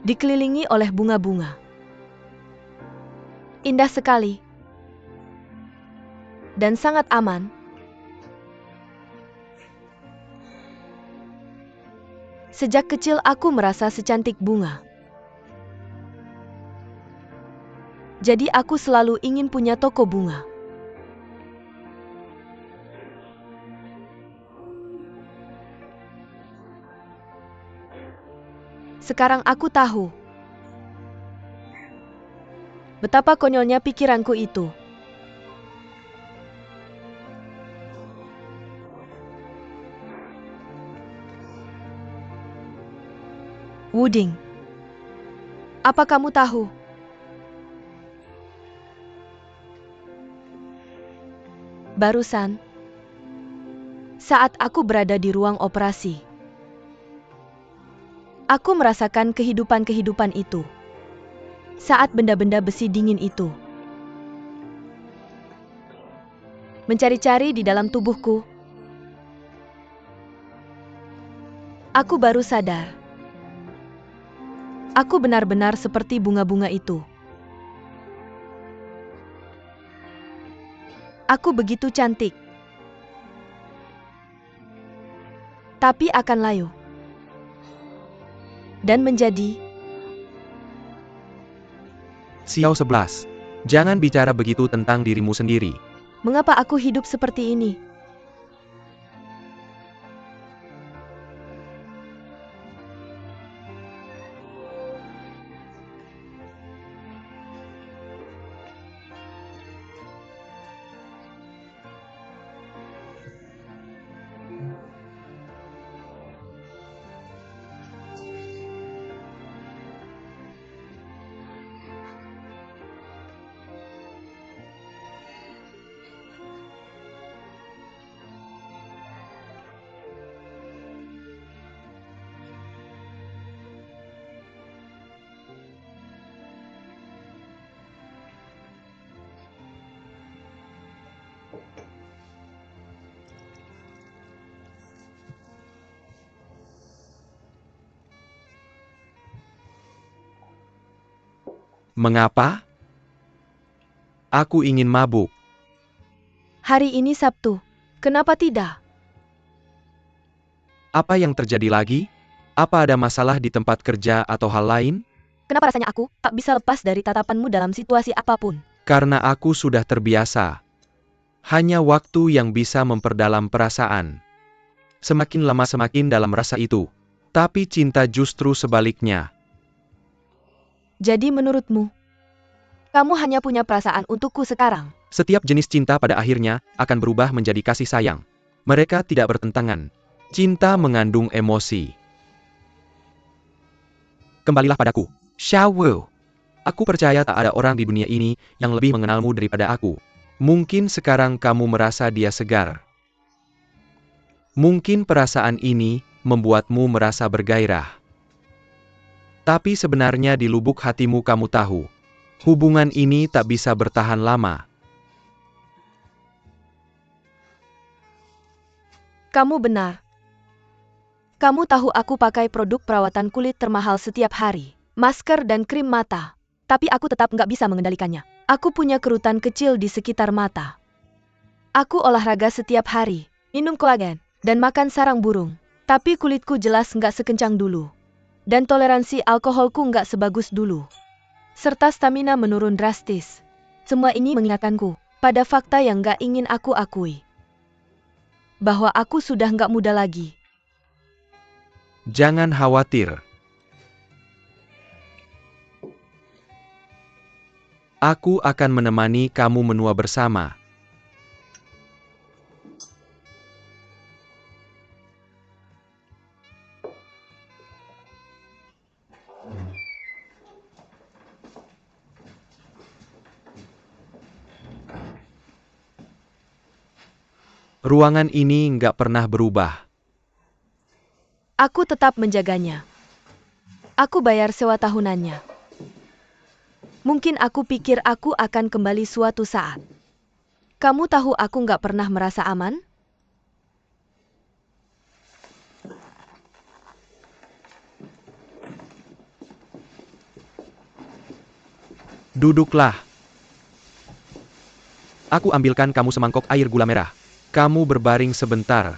dikelilingi oleh bunga-bunga. Indah sekali. Dan sangat aman. Sejak kecil aku merasa secantik bunga. Jadi aku selalu ingin punya toko bunga. Sekarang aku tahu betapa konyolnya pikiranku itu. Wooding, apa kamu tahu? Barusan, saat aku berada di ruang operasi, aku merasakan kehidupan-kehidupan itu. Saat benda-benda besi dingin itu mencari-cari di dalam tubuhku, aku baru sadar. Aku benar-benar seperti bunga-bunga itu. Aku begitu cantik. Tapi akan layu. Dan menjadi Xiao 11. Jangan bicara begitu tentang dirimu sendiri. mengapa aku hidup seperti ini? Mengapa? Aku ingin mabuk. Hari ini Sabtu. Kenapa tidak? Apa yang terjadi lagi? Apa ada masalah di tempat kerja atau hal lain? Kenapa rasanya aku tak bisa lepas dari tatapanmu dalam situasi apapun? Karena aku sudah terbiasa. Hanya waktu yang bisa memperdalam perasaan. Semakin lama semakin dalam rasa itu. Tapi cinta justru sebaliknya. Jadi menurutmu, kamu hanya punya perasaan untukku sekarang? Setiap jenis cinta pada akhirnya akan berubah menjadi kasih sayang. Mereka tidak bertentangan. Cinta mengandung emosi. Kembalilah padaku, Xiaowu. Aku percaya tak ada orang di dunia ini yang lebih mengenalmu daripada aku. Mungkin sekarang kamu merasa dia segar. Mungkin perasaan ini membuatmu merasa bergairah. Tapi sebenarnya di lubuk hatimu kamu tahu, hubungan ini tak bisa bertahan lama. Kamu benar. Kamu tahu aku pakai produk perawatan kulit termahal setiap hari, masker dan krim mata. Tapi aku tetap nggak bisa mengendalikannya. Aku punya kerutan kecil di sekitar mata. Aku olahraga setiap hari, minum kolagen, dan makan sarang burung. Tapi kulitku jelas nggak sekencang dulu. Dan toleransi alkoholku nggak sebagus dulu. Serta stamina menurun drastis. Semua ini mengingatkanku pada fakta yang nggak ingin aku akui. Bahwa aku sudah nggak muda lagi. Jangan khawatir. Aku akan menemani kamu menua bersama. Ruangan ini nggak pernah berubah. Aku tetap menjaganya. Aku bayar sewa tahunannya. Mungkin aku pikir aku akan kembali suatu saat. Kamu tahu aku nggak pernah merasa aman? Duduklah. Aku ambilkan kamu semangkok air gula merah. Kamu berbaring sebentar.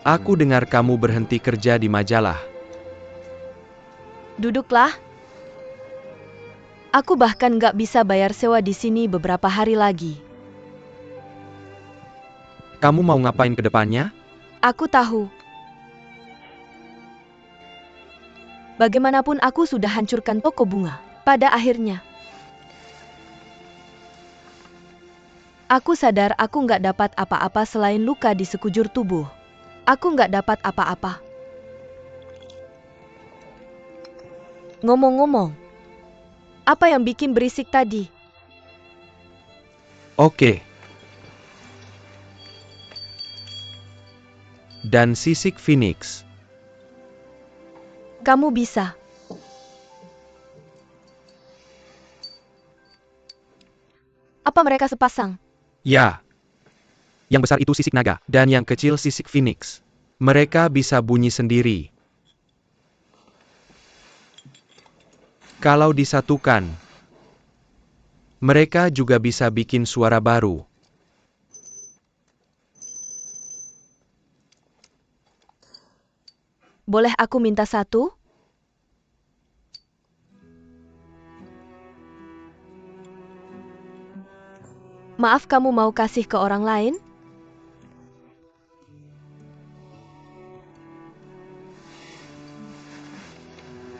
Aku dengar kamu berhenti kerja di majalah. Duduklah. Aku bahkan nggak bisa bayar sewa di sini beberapa hari lagi. Kamu mau ngapain ke depannya? Aku tahu. Bagaimanapun aku sudah hancurkan toko bunga. Pada akhirnya. Aku sadar aku nggak dapat apa-apa selain luka di sekujur tubuh. Aku nggak dapat apa-apa. Ngomong-ngomong, apa yang bikin berisik tadi? Oke. Dan sisik Phoenix. Kamu bisa. Apa mereka sepasang? Ya. Yang besar itu sisik naga, dan yang kecil sisik Phoenix. Mereka bisa bunyi sendiri. Kalau disatukan, mereka juga bisa bikin suara baru. Boleh aku minta satu? Maaf, kamu mau kasih ke orang lain?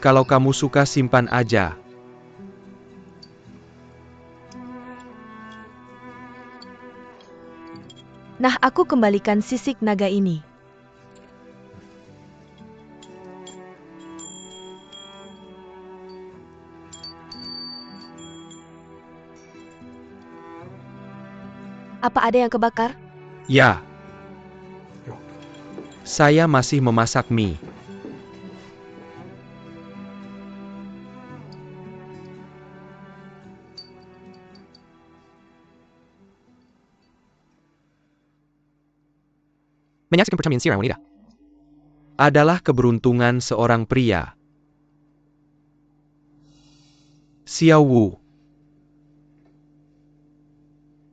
Kalau kamu suka simpan aja. Nah, aku kembalikan sisik naga ini. Apa ada yang kebakar? Ya. Saya masih memasak mie. Menyaksikan percerminan seorang wanita adalah keberuntungan seorang pria. Xiao Wu.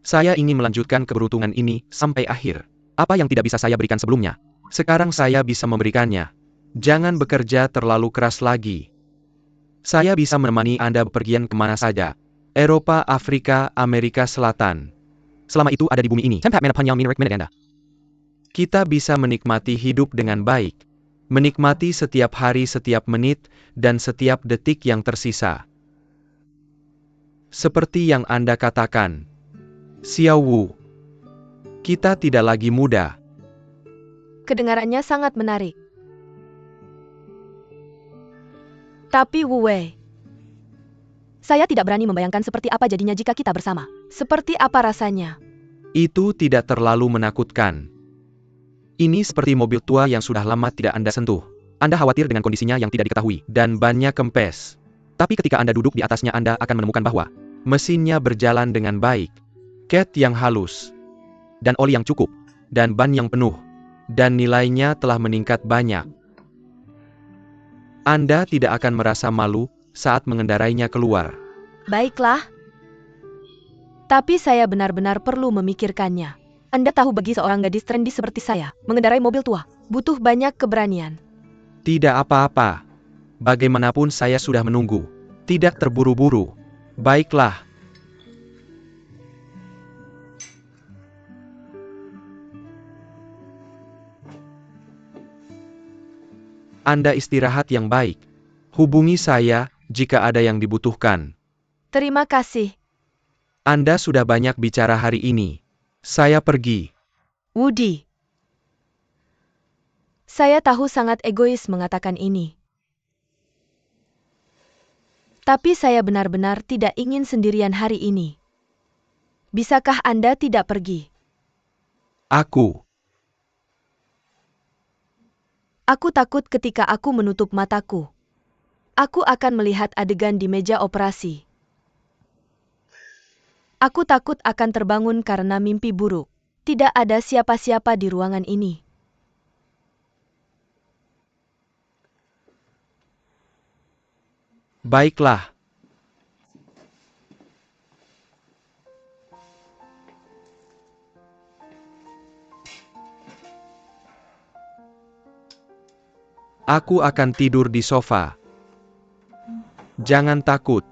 Saya ingin melanjutkan keberuntungan ini sampai akhir. Apa yang tidak bisa saya berikan sebelumnya, sekarang saya bisa memberikannya. Jangan bekerja terlalu keras lagi. Saya bisa menemani Anda bepergian kemana saja. Eropa, Afrika, Amerika Selatan. Selama itu ada di bumi ini. Kita bisa menikmati hidup dengan baik. Menikmati setiap hari, setiap menit, dan setiap detik yang tersisa. Seperti yang Anda katakan, Xiao Wu, kita tidak lagi muda. Kedengarannya sangat menarik. Tapi Wu Wei, saya tidak berani membayangkan seperti apa jadinya jika kita bersama. Seperti apa rasanya? Itu tidak terlalu menakutkan. Ini seperti mobil tua yang sudah lama tidak Anda sentuh. Anda khawatir dengan kondisinya yang tidak diketahui, dan bannya kempes. Tapi ketika Anda duduk di atasnya, Anda akan menemukan bahwa mesinnya berjalan dengan baik. Cat yang halus, dan oli yang cukup, dan ban yang penuh, dan nilainya telah meningkat banyak. Anda tidak akan merasa malu saat mengendarainya keluar. Baiklah. Tapi saya benar-benar perlu memikirkannya. Anda tahu, bagi seorang gadis trendy seperti saya, mengendarai mobil tua butuh banyak keberanian. Tidak apa-apa. Bagaimanapun saya sudah menunggu. Tidak terburu-buru. Baiklah. Anda istirahat yang baik. Hubungi saya jika ada yang dibutuhkan. Terima kasih. Anda sudah banyak bicara hari ini. Saya pergi. Woody. Saya tahu sangat egois mengatakan ini. Tapi saya benar-benar tidak ingin sendirian hari ini. Bisakah Anda tidak pergi? Aku takut ketika aku menutup mataku. Aku akan melihat adegan di meja operasi. Aku takut akan terbangun karena mimpi buruk. Tidak ada siapa-siapa di ruangan ini. Baiklah. Aku akan tidur di sofa. Jangan takut.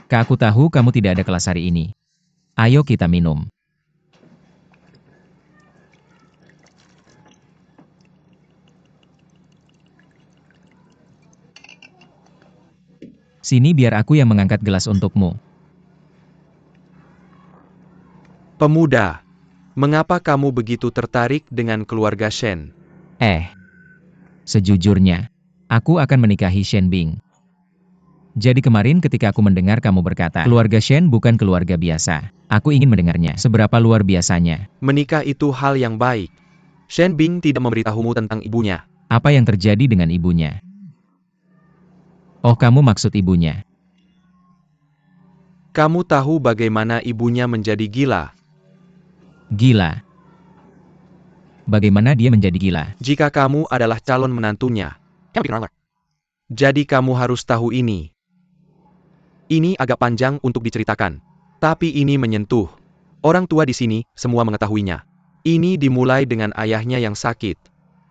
Kak, aku tahu kamu tidak ada kelas hari ini. Ayo kita minum. Sini biar aku yang mengangkat gelas untukmu. Pemuda, mengapa kamu begitu tertarik dengan keluarga Shen? Sejujurnya, aku akan menikahi Shen Bing. Jadi kemarin ketika aku mendengar kamu berkata, keluarga Shen bukan keluarga biasa. Aku ingin mendengarnya, seberapa luar biasanya. Menikah itu hal yang baik. Shen Bing tidak memberitahumu tentang ibunya. Apa yang terjadi dengan ibunya? Oh, kamu maksud ibunya. Kamu tahu bagaimana ibunya menjadi gila? Gila. Bagaimana dia menjadi gila? Jika kamu adalah calon menantunya. Jadi kamu harus tahu ini. Ini agak panjang untuk diceritakan. Tapi ini menyentuh. Orang tua di sini, semua mengetahuinya. Ini dimulai dengan ayahnya yang sakit.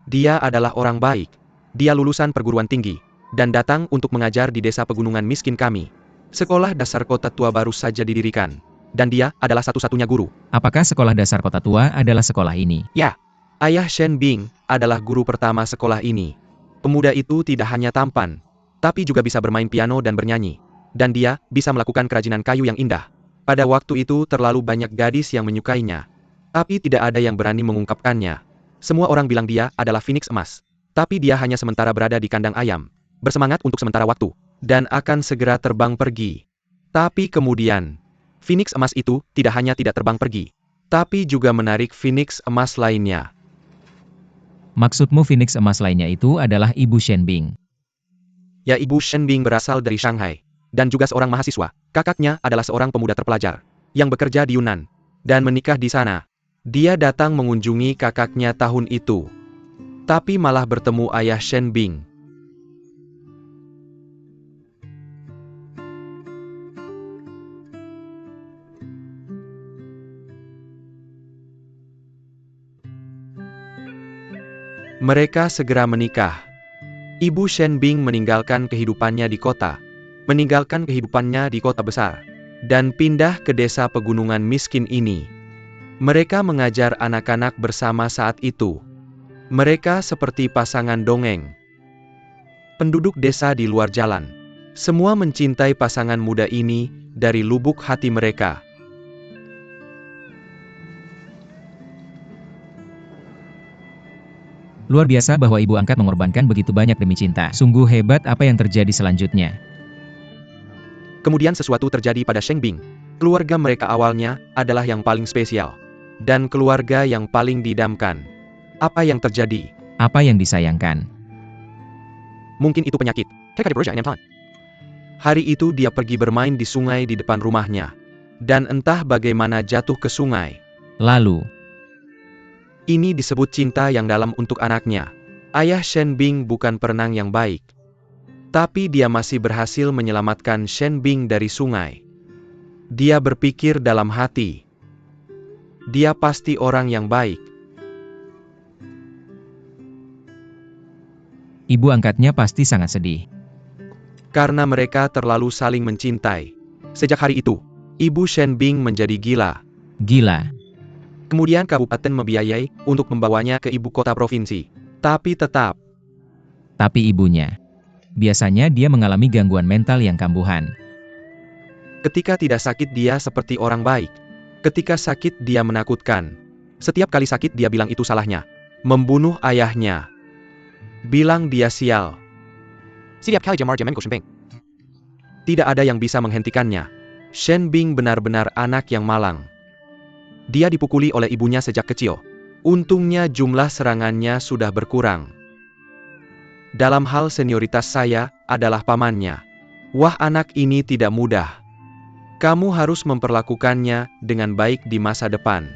Dia adalah orang baik. Dia lulusan perguruan tinggi. Dan datang untuk mengajar di desa pegunungan miskin kami. Sekolah dasar kota tua baru saja didirikan. Dan dia adalah satu-satunya guru. Apakah sekolah dasar kota tua adalah sekolah ini? Ya, ayah Shen Bing adalah guru pertama sekolah ini. Pemuda itu tidak hanya tampan, tapi juga bisa bermain piano dan bernyanyi. Dan dia bisa melakukan kerajinan kayu yang indah. Pada waktu itu terlalu banyak gadis yang menyukainya. Tapi tidak ada yang berani mengungkapkannya. Semua orang bilang dia adalah Phoenix emas. Tapi dia hanya sementara berada di kandang ayam. Bersemangat untuk sementara waktu. Dan akan segera terbang pergi. Tapi kemudian, Phoenix emas itu tidak hanya tidak terbang pergi. Tapi juga menarik Phoenix emas lainnya. Maksudmu Phoenix emas lainnya itu adalah Ibu Shen Bing. Ya, Ibu Shen Bing berasal dari Shanghai. Dan juga seorang mahasiswa. Kakaknya adalah seorang pemuda terpelajar. Yang bekerja di Yunnan. Dan menikah di sana. Dia datang mengunjungi kakaknya tahun itu. Tapi malah bertemu ayah Shen Bing. Mereka segera menikah. Ibu Shen Bing meninggalkan kehidupannya di kota. Meninggalkan kehidupannya di kota besar. Dan pindah ke desa pegunungan miskin ini. Mereka mengajar anak-anak bersama saat itu. Mereka seperti pasangan dongeng. Penduduk desa di luar jalan. Semua mencintai pasangan muda ini dari lubuk hati mereka. Luar biasa bahwa ibu angkat mengorbankan begitu banyak demi cinta. Sungguh hebat apa yang terjadi selanjutnya. Kemudian sesuatu terjadi pada Shen Bing. Keluarga mereka awalnya adalah yang paling spesial. Dan keluarga yang paling didamkan. Apa yang terjadi? Apa yang disayangkan? Mungkin itu penyakit. Hari itu dia pergi bermain di sungai di depan rumahnya. Dan entah bagaimana jatuh ke sungai. Lalu, Ini disebut cinta yang dalam untuk anaknya. Ayah Shen Bing bukan perenang yang baik. Tapi dia masih berhasil menyelamatkan Shen Bing dari sungai. Dia berpikir dalam hati. Dia pasti orang yang baik. ibu angkatnya pasti sangat sedih. Karena mereka terlalu saling mencintai. Sejak hari itu, Ibu Shen Bing menjadi gila. Gila. Kemudian kabupaten membiayai untuk membawanya ke ibu kota provinsi. Tapi tetap, Tapi ibunya. Biasanya dia mengalami gangguan mental yang kambuhan. ketika tidak sakit dia seperti orang baik. Ketika sakit dia menakutkan. Setiap kali sakit dia bilang itu salahnya. Membunuh ayahnya. Bilang dia sial. Tidak ada yang bisa menghentikannya. Shen Bing benar-benar anak yang malang. Dia dipukuli oleh ibunya sejak kecil. Untungnya jumlah serangannya sudah berkurang. Dalam hal senioritas saya adalah pamannya. Wah, anak ini tidak mudah. Kamu harus memperlakukannya dengan baik di masa depan.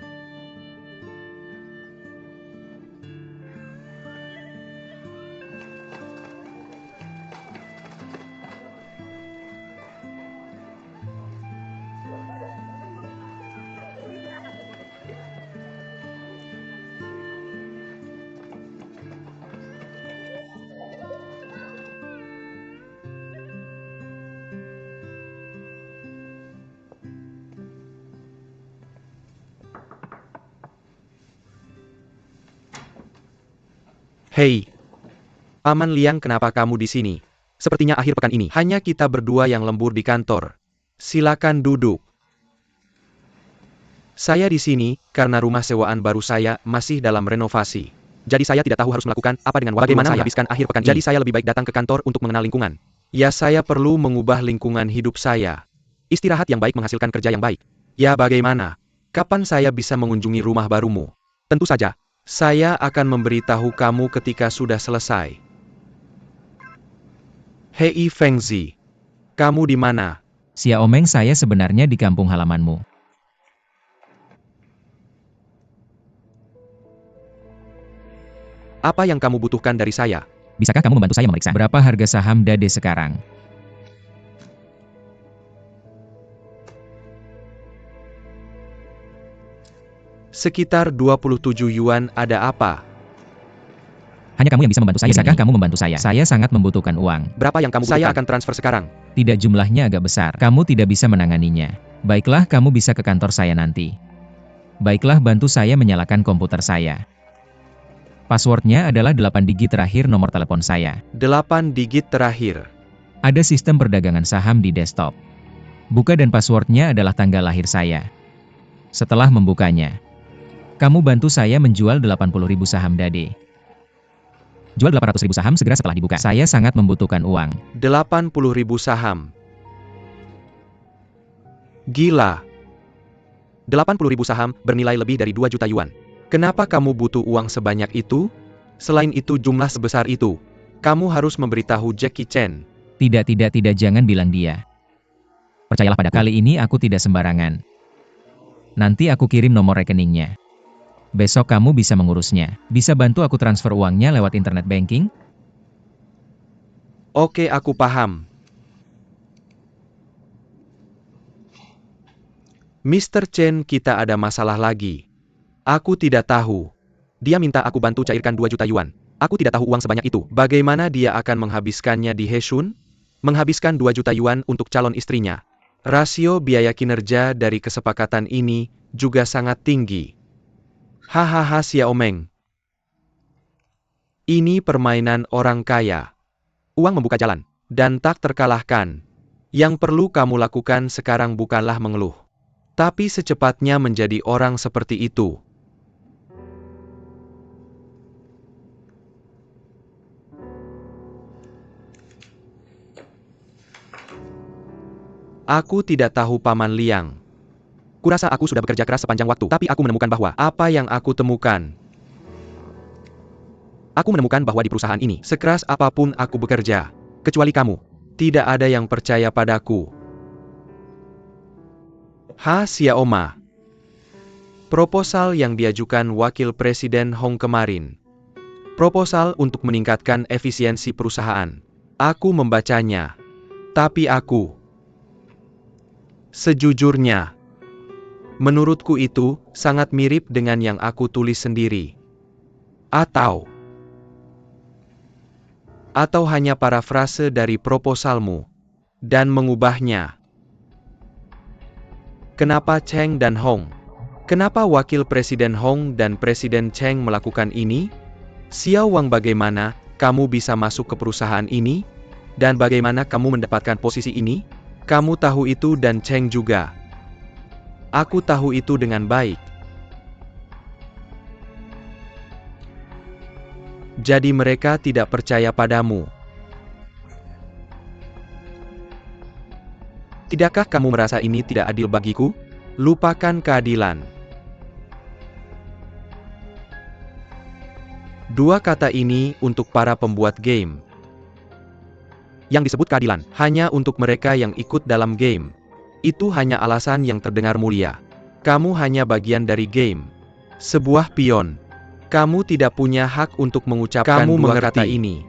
Hei, Paman Liang, kenapa kamu di sini? Sepertinya akhir pekan ini hanya kita berdua yang lembur di kantor. Silakan duduk. Saya di sini karena rumah sewaan baru saya masih dalam renovasi. Jadi saya tidak tahu harus melakukan apa dengan waktu yang saya habiskan akhir pekan ini. Jadi saya lebih baik datang ke kantor untuk mengenal lingkungan. Ya, saya perlu mengubah lingkungan hidup saya. Istirahat yang baik menghasilkan kerja yang baik. Ya, bagaimana? Kapan saya bisa mengunjungi rumah barumu? Tentu saja, saya akan memberitahu kamu ketika sudah selesai. Hei Fengzi, kamu di mana? Xiao Meng, saya sebenarnya di kampung halamanmu. Apa yang kamu butuhkan dari saya? Bisakah kamu membantu saya memeriksa berapa harga saham Dade sekarang? Sekitar 27 yuan. Ada apa? Hanya kamu yang bisa membantu saya. Bisakah kamu membantu saya? Saya sangat membutuhkan uang. Berapa yang kamu butuhkan? Saya akan transfer sekarang. Tidak, jumlahnya agak besar. Kamu tidak bisa menanganinya. Baiklah, kamu bisa ke kantor saya nanti. Baiklah, bantu saya menyalakan komputer saya. Passwordnya adalah 8 digit terakhir nomor telepon saya. 8 digit terakhir. Ada sistem perdagangan saham di desktop. Buka dan passwordnya adalah tanggal lahir saya. Setelah membukanya, kamu bantu saya menjual 80.000 saham Dade. Jual 800.000 saham segera setelah dibuka. Saya sangat membutuhkan uang. 80.000 saham. Gila. 80.000 saham bernilai lebih dari 2 juta yuan. Kenapa kamu butuh uang sebanyak itu? Selain itu, jumlah sebesar itu, kamu harus memberitahu Jackie Chan. Tidak, jangan bilang dia. Percayalah pada kali ini aku tidak sembarangan. Nanti aku kirim nomor rekeningnya. Besok kamu bisa mengurusnya. Bisa bantu aku transfer uangnya lewat internet banking? Oke, aku paham. Mr. Chen, kita ada masalah lagi. Aku tidak tahu. Dia minta aku bantu cairkan 2 juta yuan. Aku tidak tahu uang sebanyak itu. Bagaimana dia akan menghabiskannya di Heshun? Menghabiskan 2 juta yuan untuk calon istrinya. Rasio biaya kinerja dari kesepakatan ini juga sangat tinggi. Hahaha, Xiao Meng. Ini permainan orang kaya. Uang membuka jalan, dan tak terkalahkan. Yang perlu kamu lakukan sekarang bukanlah mengeluh, tapi secepatnya menjadi orang seperti itu. Aku tidak tahu, Paman Liang. Kurasa aku sudah bekerja keras sepanjang waktu, tapi aku menemukan bahwa apa yang aku temukan. Aku menemukan bahwa di perusahaan ini, sekeras apapun aku bekerja, kecuali kamu, tidak ada yang percaya padaku. Xiao Ma. Proposal yang diajukan Wakil Presiden Hong kemarin. Proposal untuk meningkatkan efisiensi perusahaan. Aku membacanya. Tapi sejujurnya, menurutku itu sangat mirip dengan yang aku tulis sendiri. Atau hanya parafrase dari proposalmu dan mengubahnya. Kenapa Cheng dan Hong? Kenapa Wakil Presiden Hong dan Presiden Cheng melakukan ini? Xiao Wang, bagaimana kamu bisa masuk ke perusahaan ini? Dan bagaimana kamu mendapatkan posisi ini? Kamu tahu itu dan Cheng juga. Aku tahu itu dengan baik. Jadi mereka tidak percaya padamu. Tidakkah kamu merasa ini tidak adil bagiku? Lupakan keadilan. Dua kata ini untuk para pembuat game. Yang disebut keadilan hanya untuk mereka yang ikut dalam game. Itu hanya alasan yang terdengar mulia. Kamu hanya bagian dari game. Sebuah pion. Kamu tidak punya hak untuk mengucapkan dua kata ini.